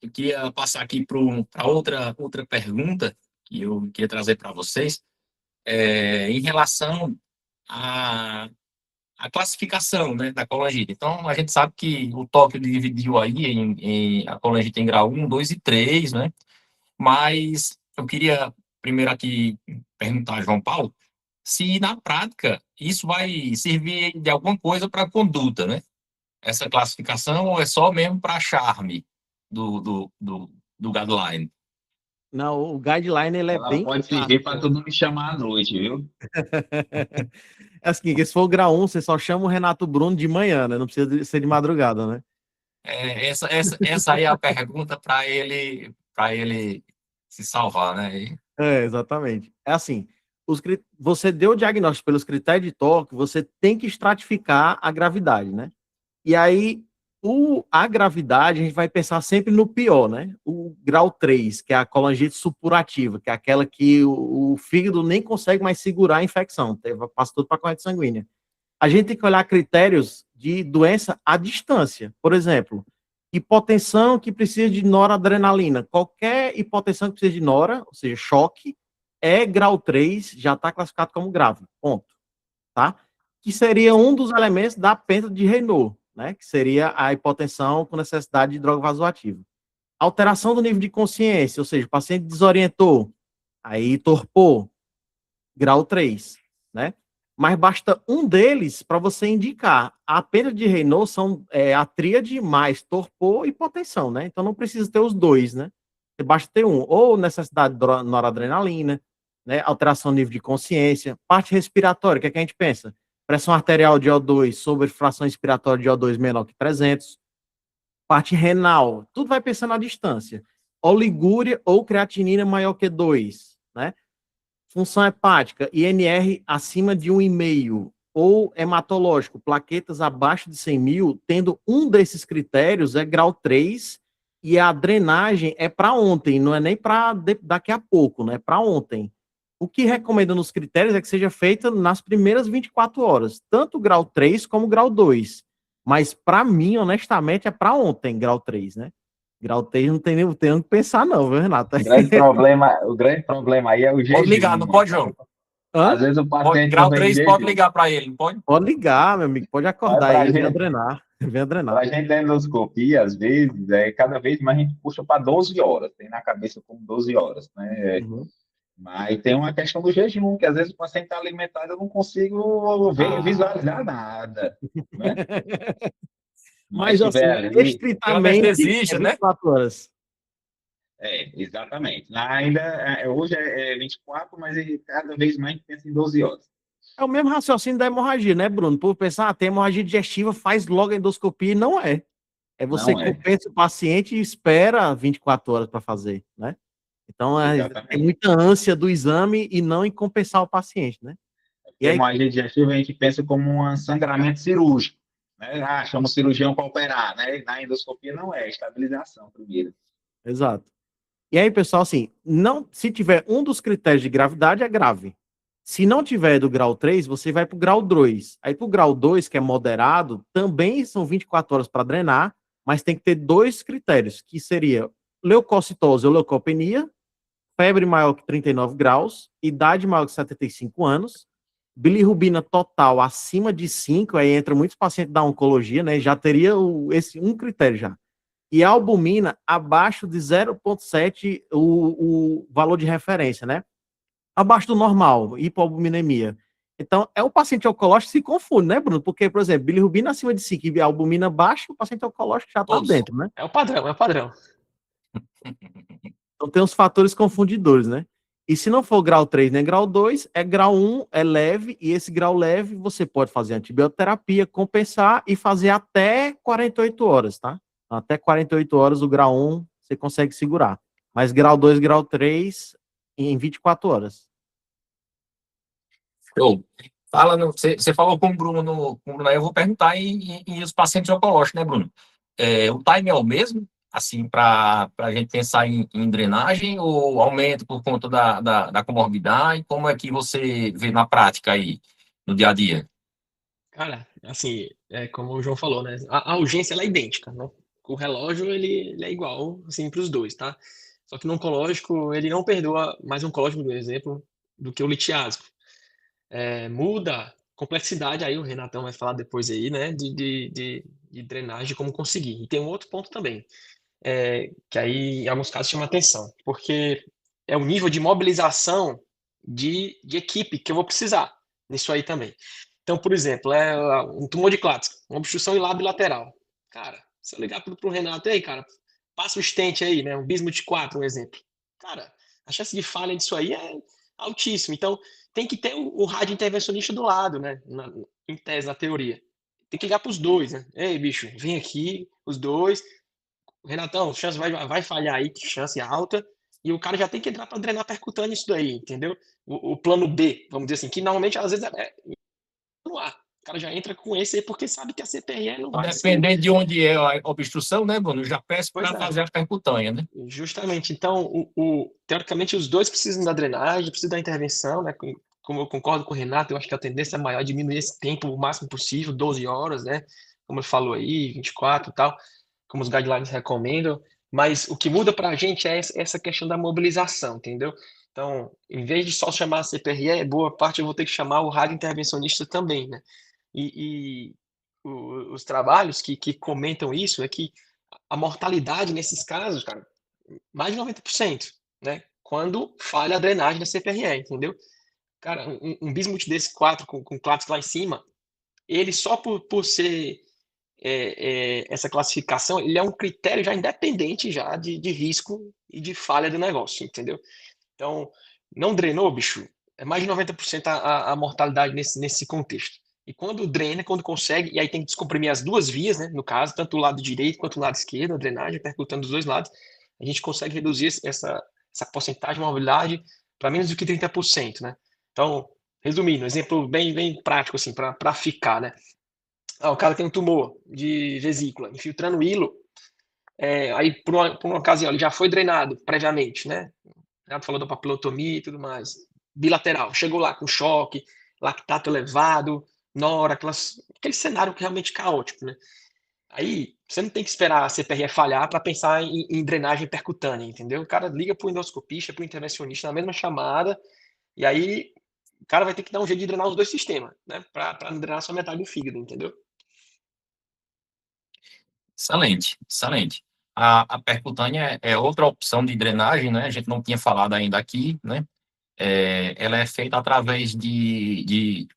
Eu queria passar aqui para outra pergunta que eu queria trazer para vocês. Em relação a, a classificação, né, da colangite. Então, a gente sabe que o Tóquio dividiu aí a colangite em grau 1, 2 e 3, né? Mas eu queria primeiro aqui perguntar a João Paulo se na prática isso vai servir de alguma coisa para a conduta, né? Essa classificação ou é só mesmo para charme do guideline?
Não, o guideline ele é
Ela
bem
pode
claro.
servir para todo me chamar à noite, viu?
É assim, que se for o grau 1, você só chama o Renato Bruno de manhã, né? Não precisa ser de madrugada, né?
Essa aí é a pergunta para ele se salvar, né?
É, exatamente. É assim, você deu o diagnóstico pelos critérios de Tóquio, você tem que estratificar a gravidade, né? E aí, a gravidade, a gente vai pensar sempre no pior, né? O grau 3, que é a colangite supurativa, que é aquela que o fígado nem consegue mais segurar a infecção, passa tudo para a corrente sanguínea. A gente tem que olhar critérios de doença à distância. Por exemplo, hipotensão que precisa de noradrenalina. Qualquer hipotensão que precisa de nora, ou seja, choque, é grau 3, já está classificado como grave. Ponto. Tá? Que seria um dos elementos da penta de Raynaud, né? Que seria a hipotensão com necessidade de droga vasoativa. Alteração do nível de consciência, ou seja, o paciente desorientou, aí torpor, grau 3, né? Mas basta um deles para você indicar. A pena de Raynaud são a tríade mais torpor e hipotensão, né? Então não precisa ter os dois, né? Basta ter um. Ou necessidade de noradrenalina, né? Alteração do nível de consciência. Parte respiratória, o que é que a gente pensa? Pressão arterial de O2 sobre fração expiratória de O2 menor que 300. Parte renal, tudo vai pensando à distância. Oligúria ou creatinina maior que 2, né? Função hepática, INR acima de 1,5, ou hematológico, plaquetas abaixo de 100.000, tendo um desses critérios, é grau 3, e a drenagem é para ontem, não é nem para daqui a pouco, né? É para ontem. O que recomenda nos critérios é que seja feita nas primeiras 24 horas, tanto grau 3 como grau 2. Mas para mim, honestamente, é para ontem, grau 3, né? Grau 3 não tem nem o que pensar, não, viu, Renato?
O grande problema aí é o
Pode ligar,
jejum.
não pode, João?
Às vezes o
Pode,
paciente não
grau
vem em
3 pode
jejum.
ligar para ele, não pode?
Pode ligar, meu amigo, pode
Mas
acordar
para
aí, venha
gente,
drenar, venha drenar.
a gente da endoscopia, às vezes, cada vez mais a gente puxa para 12 horas, tem na cabeça como 12 horas, né?
Uhum.
Mas tem uma questão do jejum, que às vezes o paciente está alimentado, eu não consigo visualizar nada, né? Mas
Mas,
se tiver
assim,
ali,
Tem um
estritamente, é
anestesista, né?
24 horas.
exatamente. Ainda, hoje é 24, mas cada vez mais a gente pensa em 12 horas.
É o mesmo raciocínio da hemorragia, né, Bruno? Por pensar, tem hemorragia digestiva, faz logo a endoscopia, e não é. É você
Não é,
compensa o paciente e espera 24 horas para fazer, né? Então, é
exatamente.
muita ânsia do exame e não em compensar o paciente, né? E
Porque
aí,
hemorragia digestiva a gente pensa como um sangramento cirúrgico, né? Chama o cirurgião para operar, né? Na endoscopia não é estabilização primeiro.
exato. E aí, pessoal, assim, não, se tiver um dos critérios de gravidade, é grave. Se não tiver do grau 3, você vai para o grau 2. Aí, para o grau 2, que é moderado, também são 24 horas para drenar, mas tem que ter dois critérios, que seria leucocitose ou leucopenia, febre maior que 39 graus, idade maior que 75 anos, bilirrubina total acima de 5, aí entra muitos pacientes da oncologia, né? Já teria esse um critério já. E a albumina abaixo de 0,7 o valor de referência, né? Abaixo do normal, hipoalbuminemia. Então, é o paciente oncológico que se confunde, né, Bruno? Porque, por exemplo, bilirrubina acima de 5 e albumina baixa, o paciente oncológico já está
Todos.
dentro, né?
É o padrão, é o padrão.
Então, tem os fatores confundidores, né? E se não for grau 3 nem grau 2, é grau 1, é leve, e esse grau leve você pode fazer antibioterapia, compensar e fazer até 48 horas, tá? Até 48 horas o grau 1 você consegue segurar. Mas grau 2, grau 3 em 24 horas.
Show. Você falou com o Bruno, aí eu vou perguntar em os pacientes oncológicos, né, Bruno? O time é o mesmo, assim, para a gente pensar em drenagem ou aumenta por conta da comorbidade? Como é que você vê na prática aí, no dia a dia?
Cara, assim, como o João falou, né? A urgência ela é idêntica, né? O relógio ele é igual, assim, para os dois, tá? Só que no oncológico ele não perdoa mais o oncológico, por exemplo, do que o litiásico. Muda complexidade, aí o Renatão vai falar depois aí, né, de drenagem, como conseguir. E tem um outro ponto também, que aí em alguns casos chama atenção, porque é o nível de mobilização de equipe que eu vou precisar nisso aí também. Então, por exemplo, um tumor de Klatskin, uma obstrução em lábio lateral. Cara, se eu ligar pro Renato, aí, cara, passa o stent aí, né, um bismuth 4, um exemplo. Cara, a chance de falha disso aí é altíssima. Então, tem que ter o rádio intervencionista do lado, né, em tese, na teoria. Tem que ligar para os dois, né? Ei, bicho, vem aqui, os dois. Renatão, chance vai falhar aí, que chance alta. E o cara já tem que entrar para drenar percutâneo isso daí, entendeu? O plano B, vamos dizer assim, que normalmente às vezes é no ar. O cara já entra com esse aí porque sabe que a CPRE não vai ser.
Dependendo de onde é a obstrução, né, Bruno? Já peço
Pois
para
é.
fazer a percutânea, né?
Justamente. Então, teoricamente, os dois precisam da drenagem, precisam da intervenção, né? Como eu concordo com o Renato, eu acho que a tendência é maior diminuir esse tempo o máximo possível, 12 horas, né? Como ele falou aí, 24 e tal, como os guidelines recomendam. Mas o que muda para a gente é essa questão da mobilização, entendeu? Então, em vez de só chamar a CPRE, boa parte eu vou ter que chamar o rádio intervencionista também, né? E os trabalhos que comentam isso é que a mortalidade nesses casos, cara, mais de 90%, né? Quando falha a drenagem da CPRE, entendeu? Cara, um bismuth desse 4 com Klatskin lá em cima, ele só por ser essa classificação, ele é um critério já independente já de risco e de falha do negócio, entendeu? Então, não drenou, bicho, é mais de 90% a mortalidade nesse contexto. E quando drena, quando consegue, e aí tem que descomprimir as duas vias, né? No caso, tanto o lado direito quanto o lado esquerdo, a drenagem, percutando os dois lados, a gente consegue reduzir essa porcentagem de mobilidade para menos do que 30%, né? Então, resumindo, exemplo bem prático, assim, para ficar, né? O cara tem um tumor de vesícula, infiltrando hilo, aí por uma ocasião ele já foi drenado previamente, né? Já falou da papilotomia e tudo mais. Bilateral, chegou lá com choque, lactato elevado, nora, aquele cenário realmente caótico, né? Aí você não tem que esperar a CPRE falhar para pensar em drenagem percutânea, entendeu? O cara liga para o endoscopista, para o intervencionista na mesma chamada, e aí o cara vai ter que dar um jeito de drenar os dois sistemas, né? Para não drenar só metade do fígado, entendeu?
Excelente, excelente. A percutânea é outra opção de drenagem, né? A gente não tinha falado ainda aqui, né? Ela é feita através de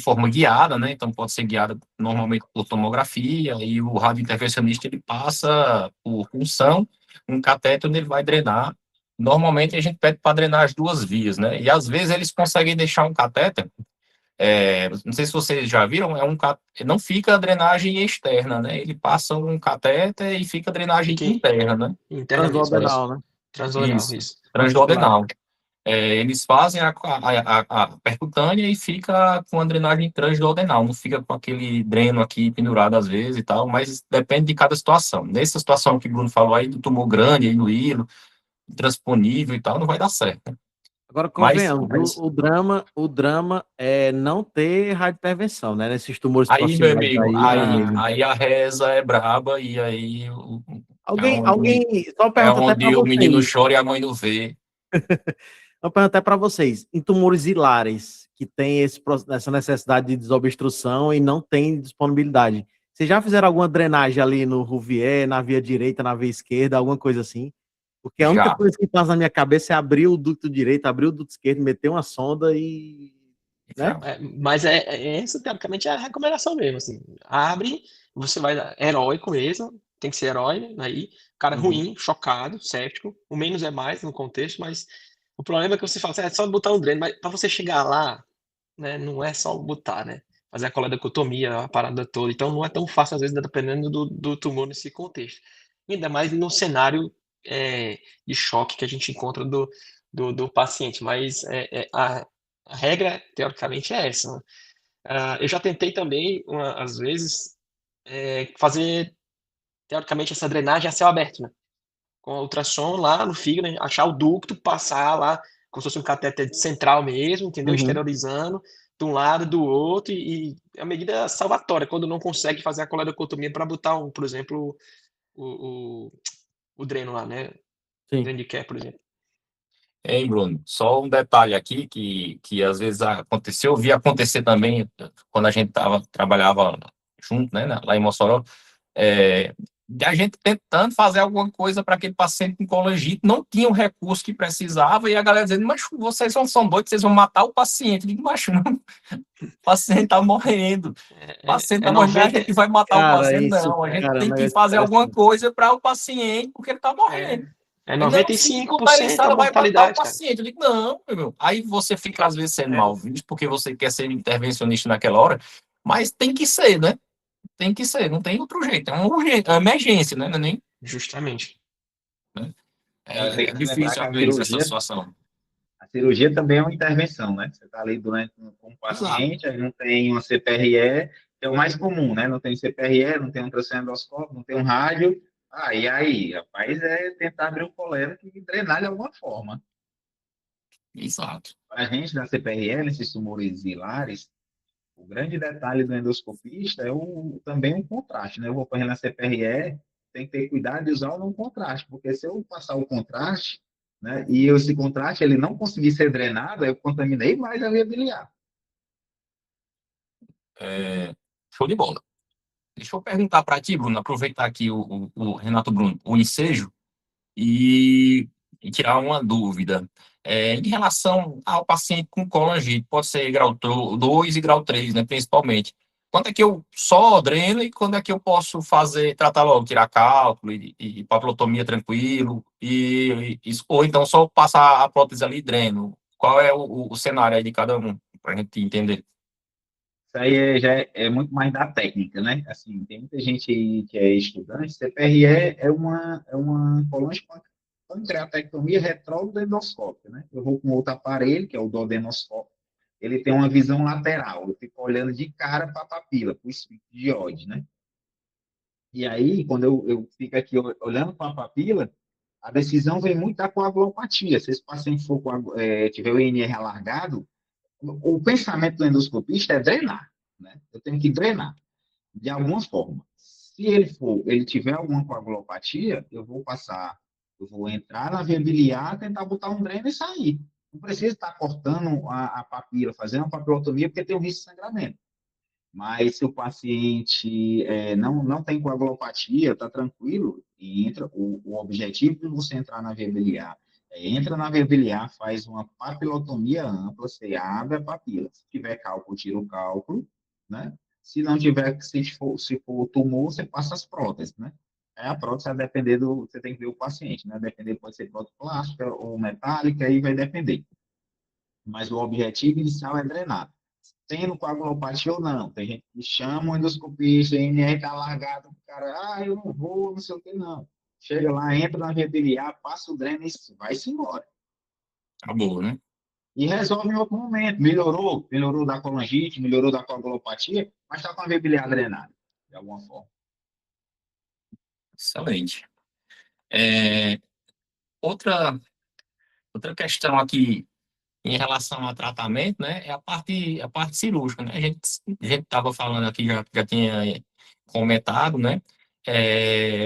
forma guiada, né? Então pode ser guiada normalmente por tomografia e o radiointervencionista ele passa por punção, um catéter onde ele vai drenar. Normalmente a gente pede para drenar as duas vias, né? E às vezes eles conseguem deixar um catéter. Não sei se vocês já viram, não fica a drenagem externa, né? Ele passa um catéter e fica a drenagem
Fica
interna, né?
interna mesmo, isso.
Transduodenal, né?
Transduodenal, isso.
Transduodenal. Eles fazem a percutânea e fica com a drenagem transduodenal, não fica com aquele dreno aqui pendurado às vezes e tal, mas depende de cada situação. Nessa situação que o Bruno falou aí, do tumor grande aí no hilo, transponível e tal, não vai dar certo.
Agora,
Mas
convenhamos, o drama é não ter radiointervenção, né? Nesses tumores
aí, meu
proximares
amigo,
aí, meu amigo.
aí a reza é braba e aí
Só
é
pergunta até para
onde o menino
vocês.
chora e a mãe não vê.
Eu pergunto até para vocês, em tumores hilares, que tem essa necessidade de desobstrução e não tem disponibilidade, vocês já fizeram alguma drenagem ali no Rouvier, na via direita, na via esquerda, alguma coisa assim? Porque a única
Já.
coisa que passa na minha cabeça é abrir o ducto direito, abrir o ducto esquerdo, meter uma sonda e... né?
Mas essa, teoricamente, é a recomendação mesmo, assim. Abre, você vai dar heróico mesmo, tem que ser herói, né, aí, cara ruim, chocado, séptico, o menos é mais no contexto, mas o problema é que você fala assim, é só botar um dreno, mas para você chegar lá, né, não é só botar, né, fazer a coledocotomia, a parada toda, então não é tão fácil, às vezes, dependendo do tumor nesse contexto. Ainda mais no cenário de choque que a gente encontra do paciente, mas a regra, teoricamente, é essa, né? Eu já tentei também, às vezes, fazer, teoricamente, essa drenagem a céu aberto, né? Com a ultrassom lá no fígado, né? Achar o ducto, passar lá, como se fosse um catéter central mesmo, entendeu? Exteriorizando de um lado, do outro, e é a medida salvatória, quando não consegue fazer a coledocotomia para botar, por exemplo, o dreno lá, né?
Sim.
Dreno de Kerr, por exemplo.
Hein, Bruno? Só um detalhe aqui que às vezes aconteceu, eu vi acontecer também quando a gente trabalhava junto, né, lá em Mossoró, de a gente tentando fazer alguma coisa para aquele paciente com colangite, não tinha o recurso que precisava, e a galera dizendo, mas vocês são doidos, vocês vão matar o paciente. Eu digo, mas não, o paciente está morrendo. O paciente
É
está morrendo, a
90,
gente vai matar o
Cara,
paciente,
isso,
não. A gente
cara, é um
tem que
negócio
fazer alguma
interessante.
coisa para o paciente, porque ele está
é,
morrendo.
é
Aí, não, se botar ele em
95% a
sala, vai matar o
mortalidade, cara.
paciente. Eu digo, não, meu. Aí você fica, às vezes, sendo
É,
mal visto, porque você quer ser intervencionista naquela hora, mas tem que ser, né? Tem que ser, não tem outro jeito. É uma emergência, né? Não é nem,
justamente.
né?
Tem
É
que lembrar
difícil,
que
às vezes, essa situação.
a cirurgia também é uma intervenção, né? Você está ali com o
Exato.
paciente, aí não tem uma CPRE, que é o mais comum, né? Não tem CPRE, não tem um ultrassonendoscópio, não tem um rádio. Ah, e aí, rapaz, é tentar abrir o colero e drenar de alguma forma.
Exato.
Para a gente da CPRE, nesses tumores hilares, o grande detalhe do endoscopista é também o contraste, né? Eu vou fazer na CPRE, tem que ter cuidado de usar o não contraste, porque se eu passar o contraste, né, e esse contraste ele não conseguir ser drenado, eu contaminei mais a via biliar.
Show de bola. Deixa eu perguntar para ti, Bruno, aproveitar aqui o Renato Bruno, o ensejo, e, e tirar uma dúvida. Em relação ao paciente com colangite, pode ser grau 2 e grau 3, né, principalmente. Quando é que eu só dreno e quando é que eu posso tratar logo, tirar cálculo e papilotomia tranquilo, ou então só passar a prótese ali e dreno? Qual é o cenário aí de cada um, para a gente entender?
Isso aí já é muito mais da técnica, né? Assim, tem muita gente que é estudante, CPRE é uma pancreatectomia retrógrada endoscópica, né? Eu vou com outro aparelho, que é o duodenoscópio, ele tem uma visão lateral, eu fico olhando de cara para a papila, para o espírito de Oddi, né? E aí, quando eu fico aqui olhando para a papila, a decisão vem muito da coagulopatia. Se esse paciente tiver o INR alargado, o pensamento do endoscopista é drenar, né? Eu tenho que drenar, de alguma forma. Se ele tiver alguma coagulopatia, eu vou entrar na via biliar, tentar botar um dreno e sair. Não precisa estar cortando a papila, fazendo uma papilotomia, porque tem um risco de sangramento. Mas se o paciente não tem coagulopatia, está tranquilo, e o objetivo de você entrar na via biliar entra na via biliar, faz uma papilotomia ampla, você abre a papila. Se tiver cálculo, tira o cálculo, né? Se não tiver, se for tumor, você passa as próteses, né? A prótese vai depender você tem que ver o paciente, né? Depender, pode ser prótese plástica ou metálica, aí vai depender. Mas o objetivo inicial é drenar tendo coagulopatia ou não. Tem gente que chama o endoscopista, o INR está largado, o cara, eu não vou, não sei o que, não. Chega lá, entra na via biliar, passa o dreno e vai-se embora.
Acabou, né?
E resolve em outro momento. Melhorou da colangite, melhorou da coagulopatia, mas está com a via biliar drenada, de alguma forma.
Excelente. É, outra questão aqui em relação ao tratamento, né, é a parte cirúrgica, né? A gente estava falando aqui, já tinha comentado, né?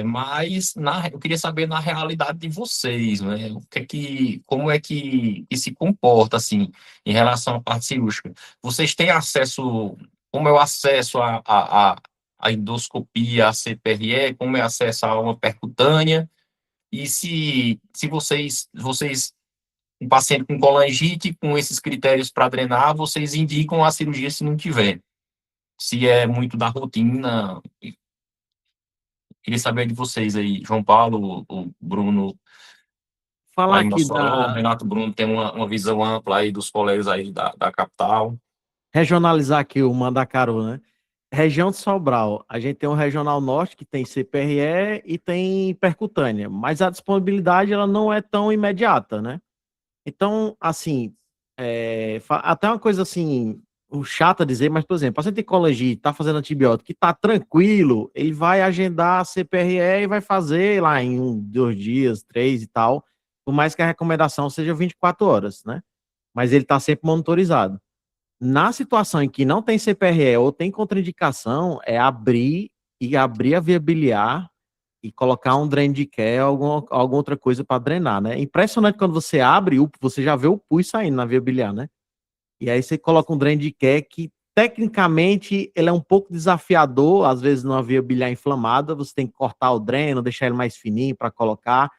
Mas eu queria saber na realidade de vocês, né? Como é que se comporta assim em relação à parte cirúrgica? Vocês têm acesso, como é o acesso à endoscopia, à CPRE, como é o acesso a uma percutânea? E se vocês um paciente com colangite, com esses critérios para drenar, vocês indicam a cirurgia se não tiver. Se é muito da rotina. Queria saber de vocês aí, João Paulo, o Bruno,
Falar
lá em
aqui
Mossoró, o
da
Renato Bruno tem uma visão ampla aí dos colegas aí da capital.
regionalizar aqui o Mandacaru, né? Região de Sobral, a gente tem o Regional Norte, que tem CPRE e tem percutânea, mas a disponibilidade ela não é tão imediata, né? Então, assim, até uma coisa assim, chata dizer, mas, por exemplo, paciente de colangite, tá fazendo antibiótico, que tá tranquilo, ele vai agendar a CPRE e vai fazer lá em 2 dias, 3 e tal, por mais que a recomendação seja 24 horas, né? Mas ele tá sempre monitorizado. Na situação em que não tem CPRE ou tem contraindicação, é abrir a via biliar e colocar um dreno de care, alguma outra coisa para drenar, né? Impressionante quando você abre, você já vê o pus saindo na via biliar, né? E aí você coloca um dreno de care que, tecnicamente, ele é um pouco desafiador, às vezes numa via biliar inflamada, você tem que cortar o dreno, deixar ele mais fininho para colocar,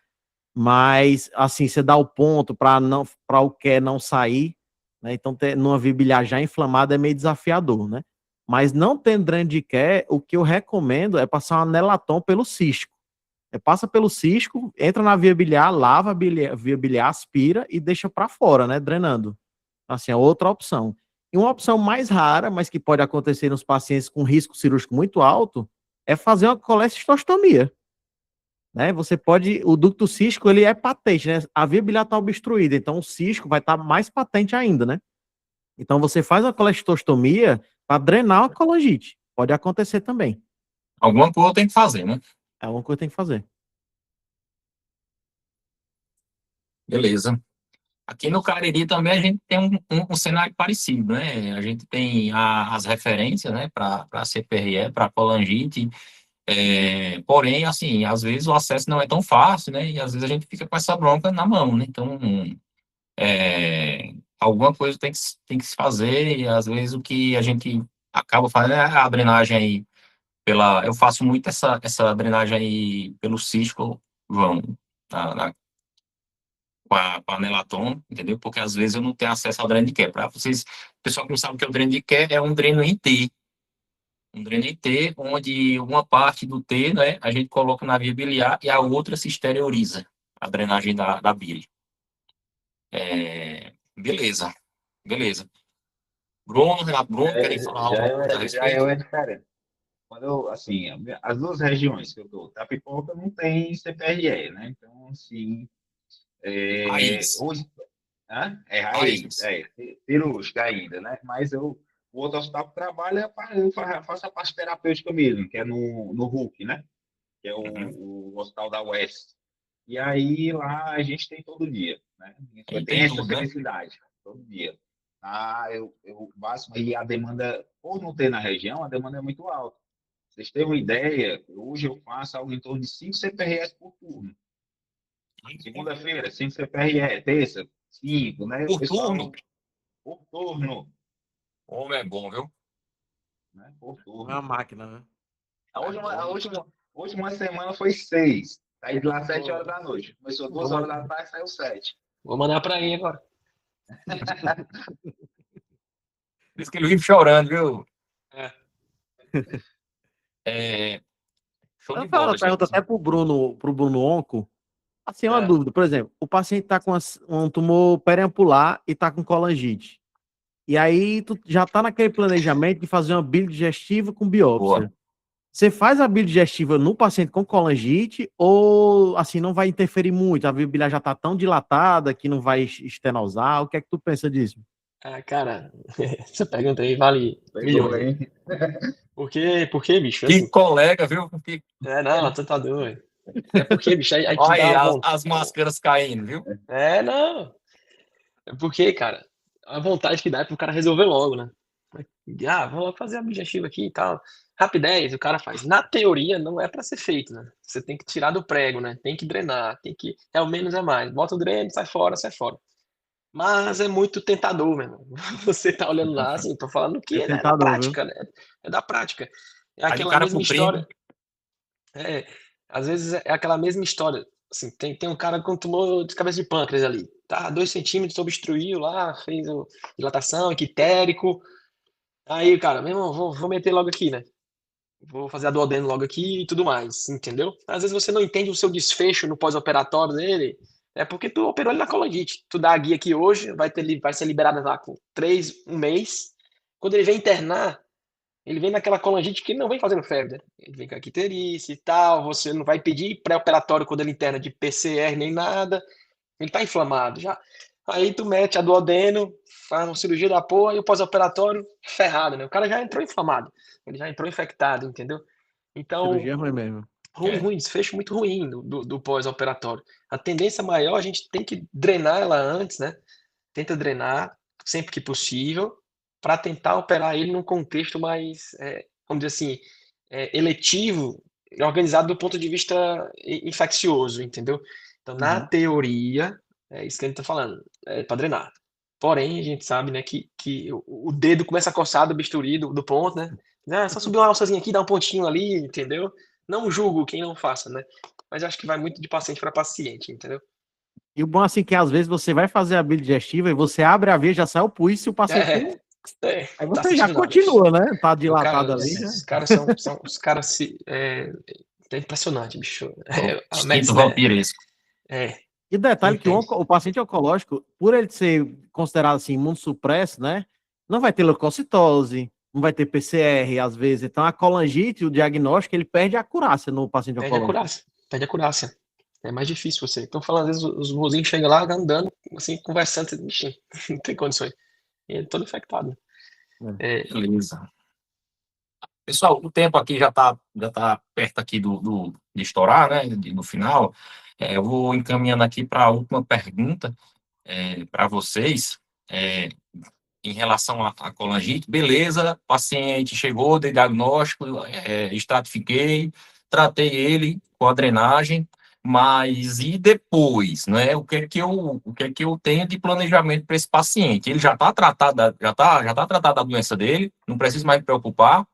mas, assim, você dá o ponto para o care não sair, né? Então, numa via biliar já inflamada é meio desafiador, né? Mas não tendo dreno de care, o que eu recomendo é passar uma Nelaton pelo cisco. Passa pelo cisco, entra na via biliar, lava a via biliar, aspira e deixa para fora, né? Drenando. Assim, é outra opção. E uma opção mais rara, mas que pode acontecer nos pacientes com risco cirúrgico muito alto, é fazer uma colecistostomia. Né? Você pode, o ducto cístico, ele é patente, né? A via biliar está obstruída, então o cisco vai estar mais patente ainda, né? Então você faz uma colecistostomia para drenar a colangite. Pode acontecer também.
Alguma coisa tem que fazer, né?
É uma coisa que tem que fazer.
Beleza. Aqui no Cariri também a gente tem um cenário parecido, né? A gente tem as referências, né, para CPRE, para colangite, porém, assim, às vezes o acesso não é tão fácil, né? E às vezes a gente fica com essa bronca na mão, né? Então, alguma coisa tem que se fazer, e às vezes o que a gente acaba fazendo é a drenagem aí eu faço muito essa drenagem aí pelo cisco, João, com a Nelaton, entendeu? Porque às vezes eu não tenho acesso ao dreno de Care. Para vocês, o pessoal que não sabe o que é o dreno de Care, é um dreno em T. Um dreno em T, onde uma parte do T, né, a gente coloca na via biliar e a outra se exterioriza, a drenagem da bile. Beleza, beleza. Bruno, querem falar alguma coisa a
Já é
respeito?
uma diferença. Quando eu, assim, as duas regiões que eu dou, Tapipoca não tem CPRE, né? Então, assim,
Raiz.
hoje, é raiz,
Raiz.
cirúrgica ainda, né? Mas o outro hospital que trabalha, eu faço a parte terapêutica mesmo, que é no RUC, né? Que é
Uhum.
o hospital da West. E aí lá a gente tem todo dia, né? Tem
Tem
essa
tudo, né?
felicidade, todo dia. E a demanda, por não ter na região, a demanda é muito alta. Vocês têm uma ideia, hoje eu faço algo em torno de 5 CPRS por turno. Segunda-feira, 5 CPRE, terça, 5, né? O
Por turno,
pessoal, por turno,
homem é bom, viu?
né? Por
É uma
turno.
máquina, né?
A última semana foi 6. Saí de lá 7 horas
Vou,
da noite. Começou 2
vou,
horas da tarde, saiu 7.
vou mandar para aí agora.
Por isso que ele vive chorando, viu?
É.
Show
Eu
de
faço
bola,
uma pergunta
gente.
até pro Bruno Onco. Assim, uma
É.
dúvida. Por exemplo, o paciente está com um tumor periampular e está com colangite. E aí, tu já está naquele planejamento de fazer uma bile digestiva com
Boa.
biópsia. Você faz a bile digestiva no paciente com colangite ou, assim, não vai interferir muito? A via biliar já está tão dilatada que não vai estenosar? O que é que tu pensa disso?
Ah, cara, essa pergunta aí vale
Pegou,
milhões, né?
hein?
Por quê, bicho?
Que
Assim,
colega, viu?
não, tu tá doido. É porque, bicho, aí te
Olha aí
dá
as máscaras caindo, viu?
não. É porque, cara, a vontade que dá é pro cara resolver logo, né? Vamos logo fazer a objetivo aqui e tal. Rapidez, o cara faz. Na teoria, não é pra ser feito, né? Você tem que tirar do prego, né? Tem que drenar, tem que. É o menos é mais. Bota o dreno, sai fora, sai fora. Mas é muito tentador, meu irmão. Você tá olhando lá, assim, tô falando que
É
é da
tentador, viu?
prática, né? É da prática. É
Aí o
aquela
cara
mesma
pro
história.
primo,
É, às vezes é aquela mesma história. Assim, tem um cara com tumor de cabeça de pâncreas ali. Tá, 2 centímetros, obstruiu lá, fez dilatação, equitérico. Aí, cara, meu irmão, vou meter logo aqui, né? Vou fazer a duodeno logo aqui e tudo mais, entendeu? Às vezes você não entende o seu desfecho no pós-operatório dele, é porque tu operou ele na colangite. Tu dá a guia aqui hoje, vai ser liberado lá com 1 mês. Quando ele vem internar, ele vem naquela colangite que ele não vem fazendo febre, né? Ele vem com a icterícia e tal, você não vai pedir pré-operatório quando ele interna de PCR nem nada, ele tá inflamado já. Aí tu mete a duodeno, faz uma cirurgia da porra e o pós-operatório ferrado, né? O cara já entrou inflamado, ele já entrou infectado, entendeu? Então,
Cirurgia ruim mesmo.
ruim, desfecho muito ruim do pós-operatório. A tendência maior, a gente tem que drenar ela antes, né? Tenta drenar sempre que possível, para tentar operar ele num contexto mais, vamos dizer assim, eletivo, organizado do ponto de vista infeccioso, entendeu? Então, na teoria, é isso que a gente tá falando, é para drenar. Porém, a gente sabe, né, que o dedo começa a coçar do bisturi, do ponto, né? Só subir uma alçazinha aqui, dar um pontinho ali, entendeu? Não julgo quem não faça, né? Mas acho que vai muito de paciente para paciente, entendeu?
E o bom assim que às vezes você vai fazer a bile digestiva e você abre a veia, já sai o pus, se o paciente não... Aí
tá
você já
sentindo nada.
continua, né? Tá
O
dilatado
cara,
ali, né?
os caras são os caras se é impressionante, bicho. A
Instinto
medicina
vampiresco.
E detalhe que
Entendo.
o paciente oncológico, por ele ser considerado assim imunossupresso, né? Não vai ter leucocitose, não vai ter PCR às vezes. Então a colangite, o diagnóstico, ele perde a acurácia no paciente
Perde a
oncológico.
acurácia. Perde a acurácia. É mais difícil você. Então, falando, às vezes, os vozinhos chegam lá andando, assim, conversando, bichinho, não tem condições. E ele todo infectado.
Beleza. Pessoal, o tempo aqui já tá perto aqui de estourar, né? No final. Eu vou encaminhando aqui para a última pergunta para vocês. Em relação à colangite, beleza, paciente chegou, dei diagnóstico, estratifiquei, tratei ele com a drenagem, mas e depois, né? O que é que eu tenho de planejamento para esse paciente? Ele já está tratado, já tá tratado da doença dele, não preciso mais me preocupar.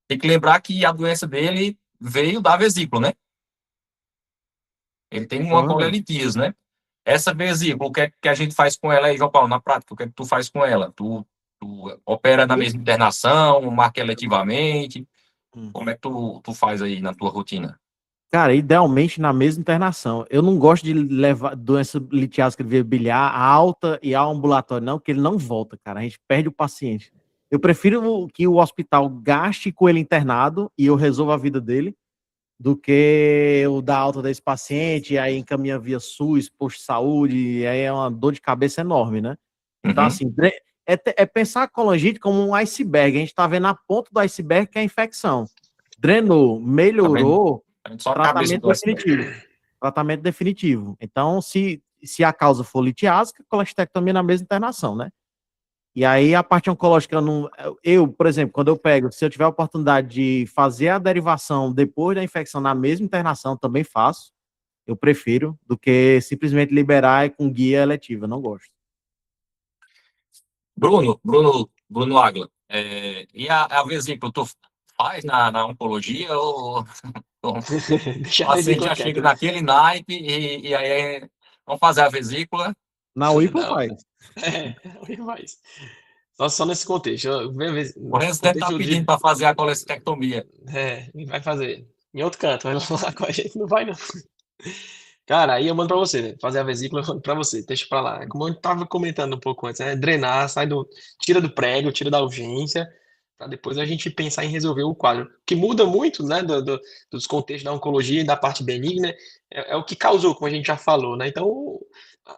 Tem que lembrar que a doença dele veio da vesícula, né? Ele tem uma colelitíase, né? Essa vesícula, o que é que a gente faz com ela aí, João Paulo, na prática? O que é que tu faz com ela? Tu opera na mesma internação, marca eletivamente? Como é que tu faz aí na tua rotina?
Cara, idealmente na mesma internação. Eu não gosto de levar doença litiásica biliar alta e ao ambulatório, não, porque ele não volta, cara. A gente perde o paciente. Eu prefiro que o hospital gaste com ele internado e eu resolva a vida dele, do que eu dar alta desse paciente, e aí encaminha via SUS, posto de saúde, e aí é uma dor de cabeça enorme, né? Então, assim, é pensar a colangite como um iceberg. A gente tá vendo a ponta do iceberg, que é a infecção. Drenou, melhorou,
Só a cabeça do
definitivo. Tratamento definitivo. Então, se a causa for litiásica, colestectomia na mesma internação, né? E aí, a parte oncológica, por exemplo, quando eu pego, se eu tiver a oportunidade de fazer a derivação depois da infecção na mesma internação, também faço. Eu prefiro, do que simplesmente liberar com guia eletiva. Eu não gosto.
Bruno Águila, e a vesícula, tu faz na oncologia ou o
Deixa a
paciente
vesícula
já
quieta.
chega naquele naipe e aí vamos fazer a vesícula?
Na UIPA
Não.
faz.
Faz. Só nesse contexto.
O residente tá pedindo para fazer a colestectomia.
Ele vai fazer. Em outro canto, vai lá com a gente, não vai não. Cara, aí eu mando pra você, né? Fazer a vesícula, eu mando pra você, deixa pra lá. É como eu tava comentando um pouco antes, drenar, tira do prego, tira da urgência, pra depois a gente pensar em resolver o quadro. O que muda muito, né, dos contextos da oncologia e da parte benigna, é o que causou, como a gente já falou, né? Então,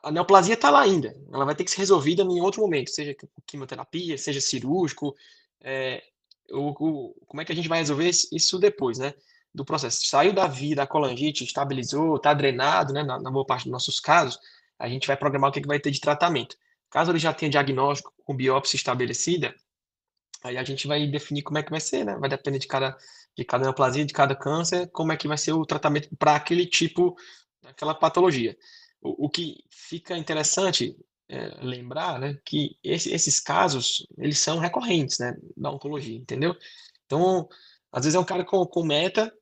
a neoplasia tá lá ainda, ela vai ter que ser resolvida em outro momento, seja quimioterapia, seja cirúrgico, como é que a gente vai resolver isso depois, né? Do processo. Saiu da vida, a colangite, estabilizou, está drenado, né, na boa parte dos nossos casos, a gente vai programar o que vai ter de tratamento. Caso ele já tenha diagnóstico com biópsia estabelecida, aí a gente vai definir como é que vai ser, né? Vai depender de cada neoplasia, de cada câncer, como é que vai ser o tratamento para aquele tipo, aquela patologia. O que fica interessante lembrar, né, que esses casos, eles são recorrentes, né, da oncologia, entendeu? Então, às vezes é um cara com meta,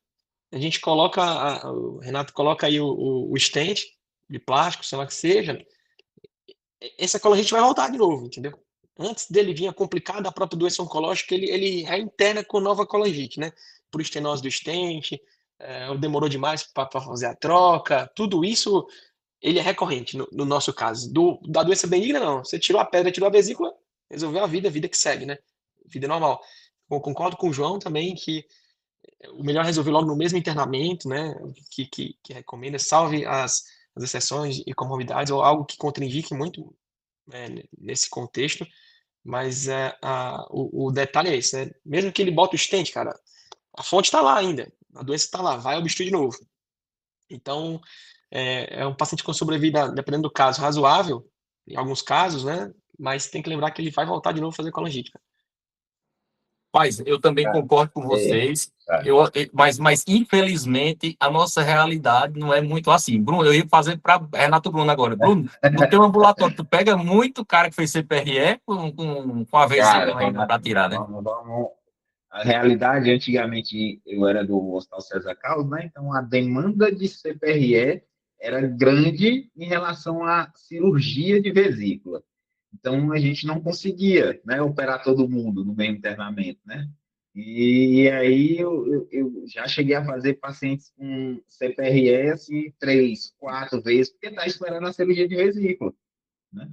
a gente coloca, o Renato coloca aí o stent de plástico, sei lá que seja, essa colangite vai voltar de novo, entendeu? Antes dele vir a complicar da própria doença oncológica, ele reinterna com nova colangite, né? Por estenose do stent, demorou demais para fazer a troca, tudo isso ele é recorrente no nosso caso. Da doença benigna, não. Você tirou a pedra, tirou a vesícula, resolveu a vida que segue, né? Vida normal. Eu concordo com o João também que o melhor é resolver logo no mesmo internamento, né? Que recomenda, salve as exceções e comorbidades, ou algo que contraindique muito nesse contexto. Mas o detalhe é esse, né? Mesmo que ele bota o stent, cara, a fonte está lá ainda, a doença está lá, vai obstruir de novo. Então, é um paciente com sobrevida, dependendo do caso, razoável, em alguns casos, né? Mas tem que lembrar que ele vai voltar de novo a fazer colangite.
Mas eu também concordo com
É.
vocês. Mas infelizmente a nossa realidade não é muito assim. Bruno, eu ia fazer para Renato Bruno agora. Bruno, no teu ambulatório, tu pega muito cara que fez CPRE com a vesícula ainda para tirar, né?
Vamos. A realidade, antigamente, eu era do Hospital César Carlos, né? Então, a demanda de CPRE era grande em relação à cirurgia de vesícula. Então, a gente não conseguia, né, operar todo mundo no mesmo internamento, né? E aí eu já cheguei a fazer pacientes com CPRE assim, 3, 4 vezes, porque está esperando a cirurgia de vesícula, né?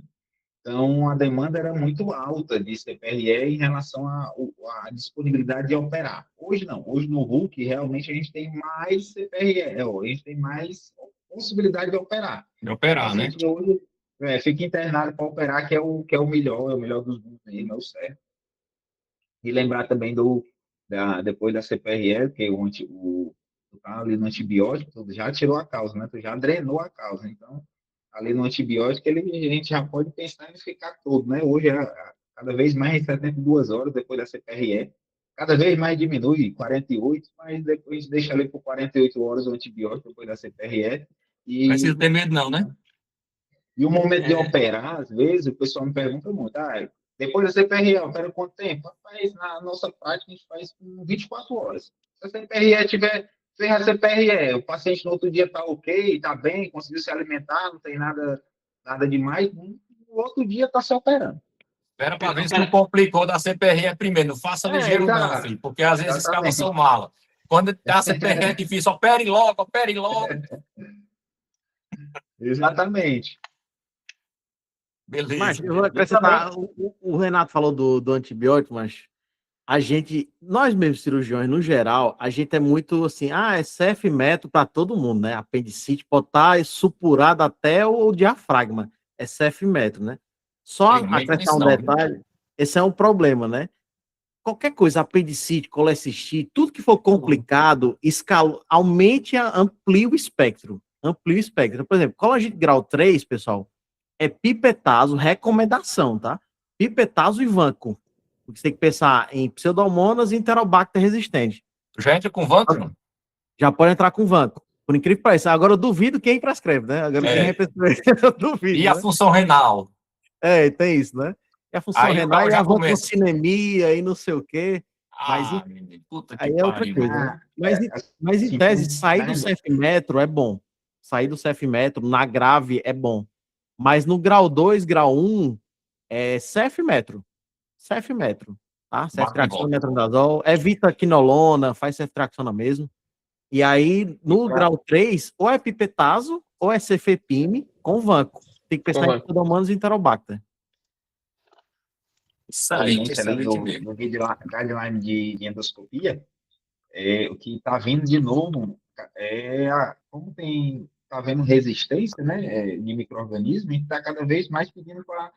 Então, a demanda era muito alta de CPRE em relação à disponibilidade de operar. Hoje não. Hoje no Hulk, realmente, a gente tem mais CPRE, a gente tem mais possibilidade de operar.
De operar, né?
Hoje fica internado para operar, que é o melhor dos mundos mesmo, é o certo. E lembrar também depois da CPRE, que tu tá ali no antibiótico, tu já tirou a causa, né? Tu já drenou a causa. Então, ali no antibiótico, a gente já pode pensar em ficar todo, né? Hoje, cada vez mais 72 horas depois da CPRE, cada vez mais diminui, 48, mas depois deixa ali por 48 horas o antibiótico depois da CPRE.
Precisa ter medo não, né?
E o momento de operar, às vezes, o pessoal me pergunta muito, depois da CPRE, opera quanto tempo? Rapaz, na nossa prática, a gente faz com 24 horas. Se a CPRE fez a CPRE, o paciente no outro dia está ok, está bem, conseguiu se alimentar, não tem nada demais, no outro dia está se operando.
Espera para ver se não complicou da CPRE primeiro. Não faça ligeiro não, filho, porque às vezes esses caras são mala. Quando a CPRE é difícil, opere logo.
Exatamente.
Beleza.
Mas eu vou acrescentar, o Renato falou do antibiótico, mas nós mesmos cirurgiões, no geral, a gente é muito assim, é CF metro para todo mundo, né? Apendicite pode estar supurado até o diafragma, é CF metro, né? Só acrescentar um detalhe, esse é um problema, né? Qualquer coisa, apendicite, colecistite, tudo que for complicado, amplie o espectro. Por exemplo, colangite grau 3, pessoal, é pipetazo, recomendação, tá? Pipetazo e vanco. Você tem que pensar em pseudomonas e enterobacter resistente.
Já entra com vanco, não?
Já pode entrar com vanco. Por incrível que pareça. Agora eu duvido quem prescreve, né? Agora quem prescreve, eu duvido.
E a função renal?
Tem isso, né? E a função renal e a vancocinemia e não sei o quê. Mas
puta que
aí é outra coisa. Né? Mas em tese, sair do CF metro é bom. Sair do CF metro na grave é bom. Mas no grau 2, grau 1, é CF metro. CF metro, tá? Ceftriaxona, metronidazol, evita quinolona, faz ceftriaxona mesmo. E aí, no grau 3, ou é pipetazo, ou é cefepime com vanco. Tem que pensar em pseudomonas e enterobacter.
Excelente mesmo.
No guideline de endoscopia, o que está vindo de novo como está havendo resistência, né, de micro-organismos, a gente está cada vez mais pedindo para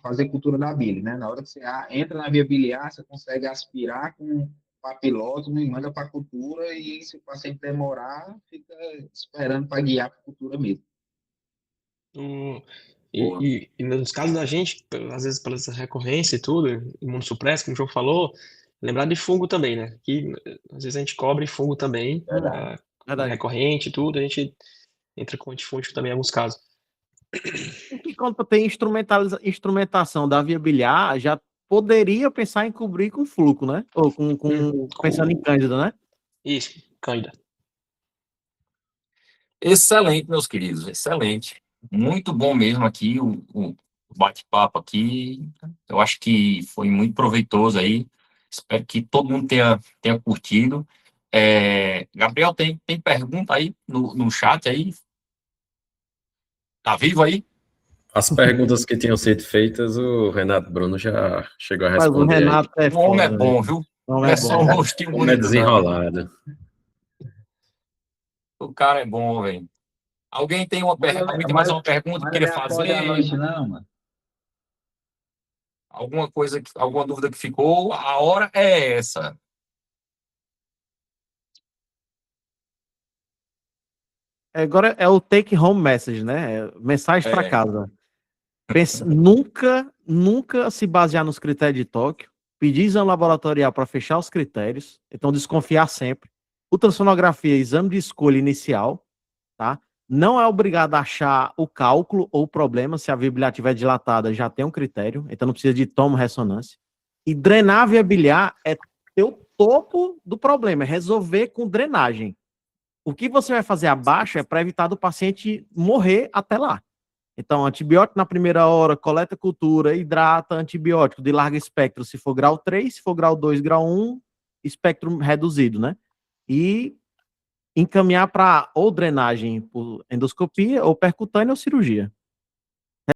fazer cultura da bile, né? Na hora que você entra na via biliar, você consegue aspirar com papilótomo e manda para a cultura, e se o paciente demorar, fica esperando para guiar para a cultura mesmo.
E nos casos da gente, às vezes pela essa recorrência e tudo, imunossupresso, como o João falou, lembrar de fungo também, né? Que às vezes a gente cobre fungo também, recorrente e tudo, a gente entra com antifúngico também em alguns casos.
E quando tem instrumentação da via biliar, já poderia pensar em cobrir com fluco, né? Ou pensando em cândida, né?
Isso, cândida.
Excelente, meus queridos, excelente. Muito bom mesmo aqui o bate-papo aqui. Eu acho que foi muito proveitoso aí. Espero que todo mundo tenha curtido. Gabriel, tem pergunta aí no chat aí? Tá vivo aí?
As perguntas que tinham sido feitas, o Renato Bruno já chegou a responder.
Mas o Renato
o homem é bom, viu? Não é só um rostinho bonito.
É desenrolado.
O cara é bom, velho. Alguém tem mais uma pergunta que queria fazer?
Não, mano.
Alguma dúvida que ficou? A hora é essa.
Agora é o take home message, né? Mensagem para casa. Nunca se basear nos critérios de Tóquio. pedir exame laboratorial para fechar os critérios, então desconfiar sempre. Ultrassonografia, exame de escolha inicial, tá? Não é obrigado a achar o cálculo ou o problema, se a via biliar estiver dilatada, já tem um critério, então não precisa de tomo-ressonância. E drenar a via biliar é ter o topo do problema, é resolver com drenagem. O que você vai fazer abaixo é para evitar do paciente morrer até lá. Então, antibiótico na primeira hora, coleta cultura, hidrata, antibiótico de largo espectro, se for grau 3, se for grau 2, grau 1, espectro reduzido, né? E encaminhar para ou drenagem por endoscopia, ou percutânea, ou cirurgia.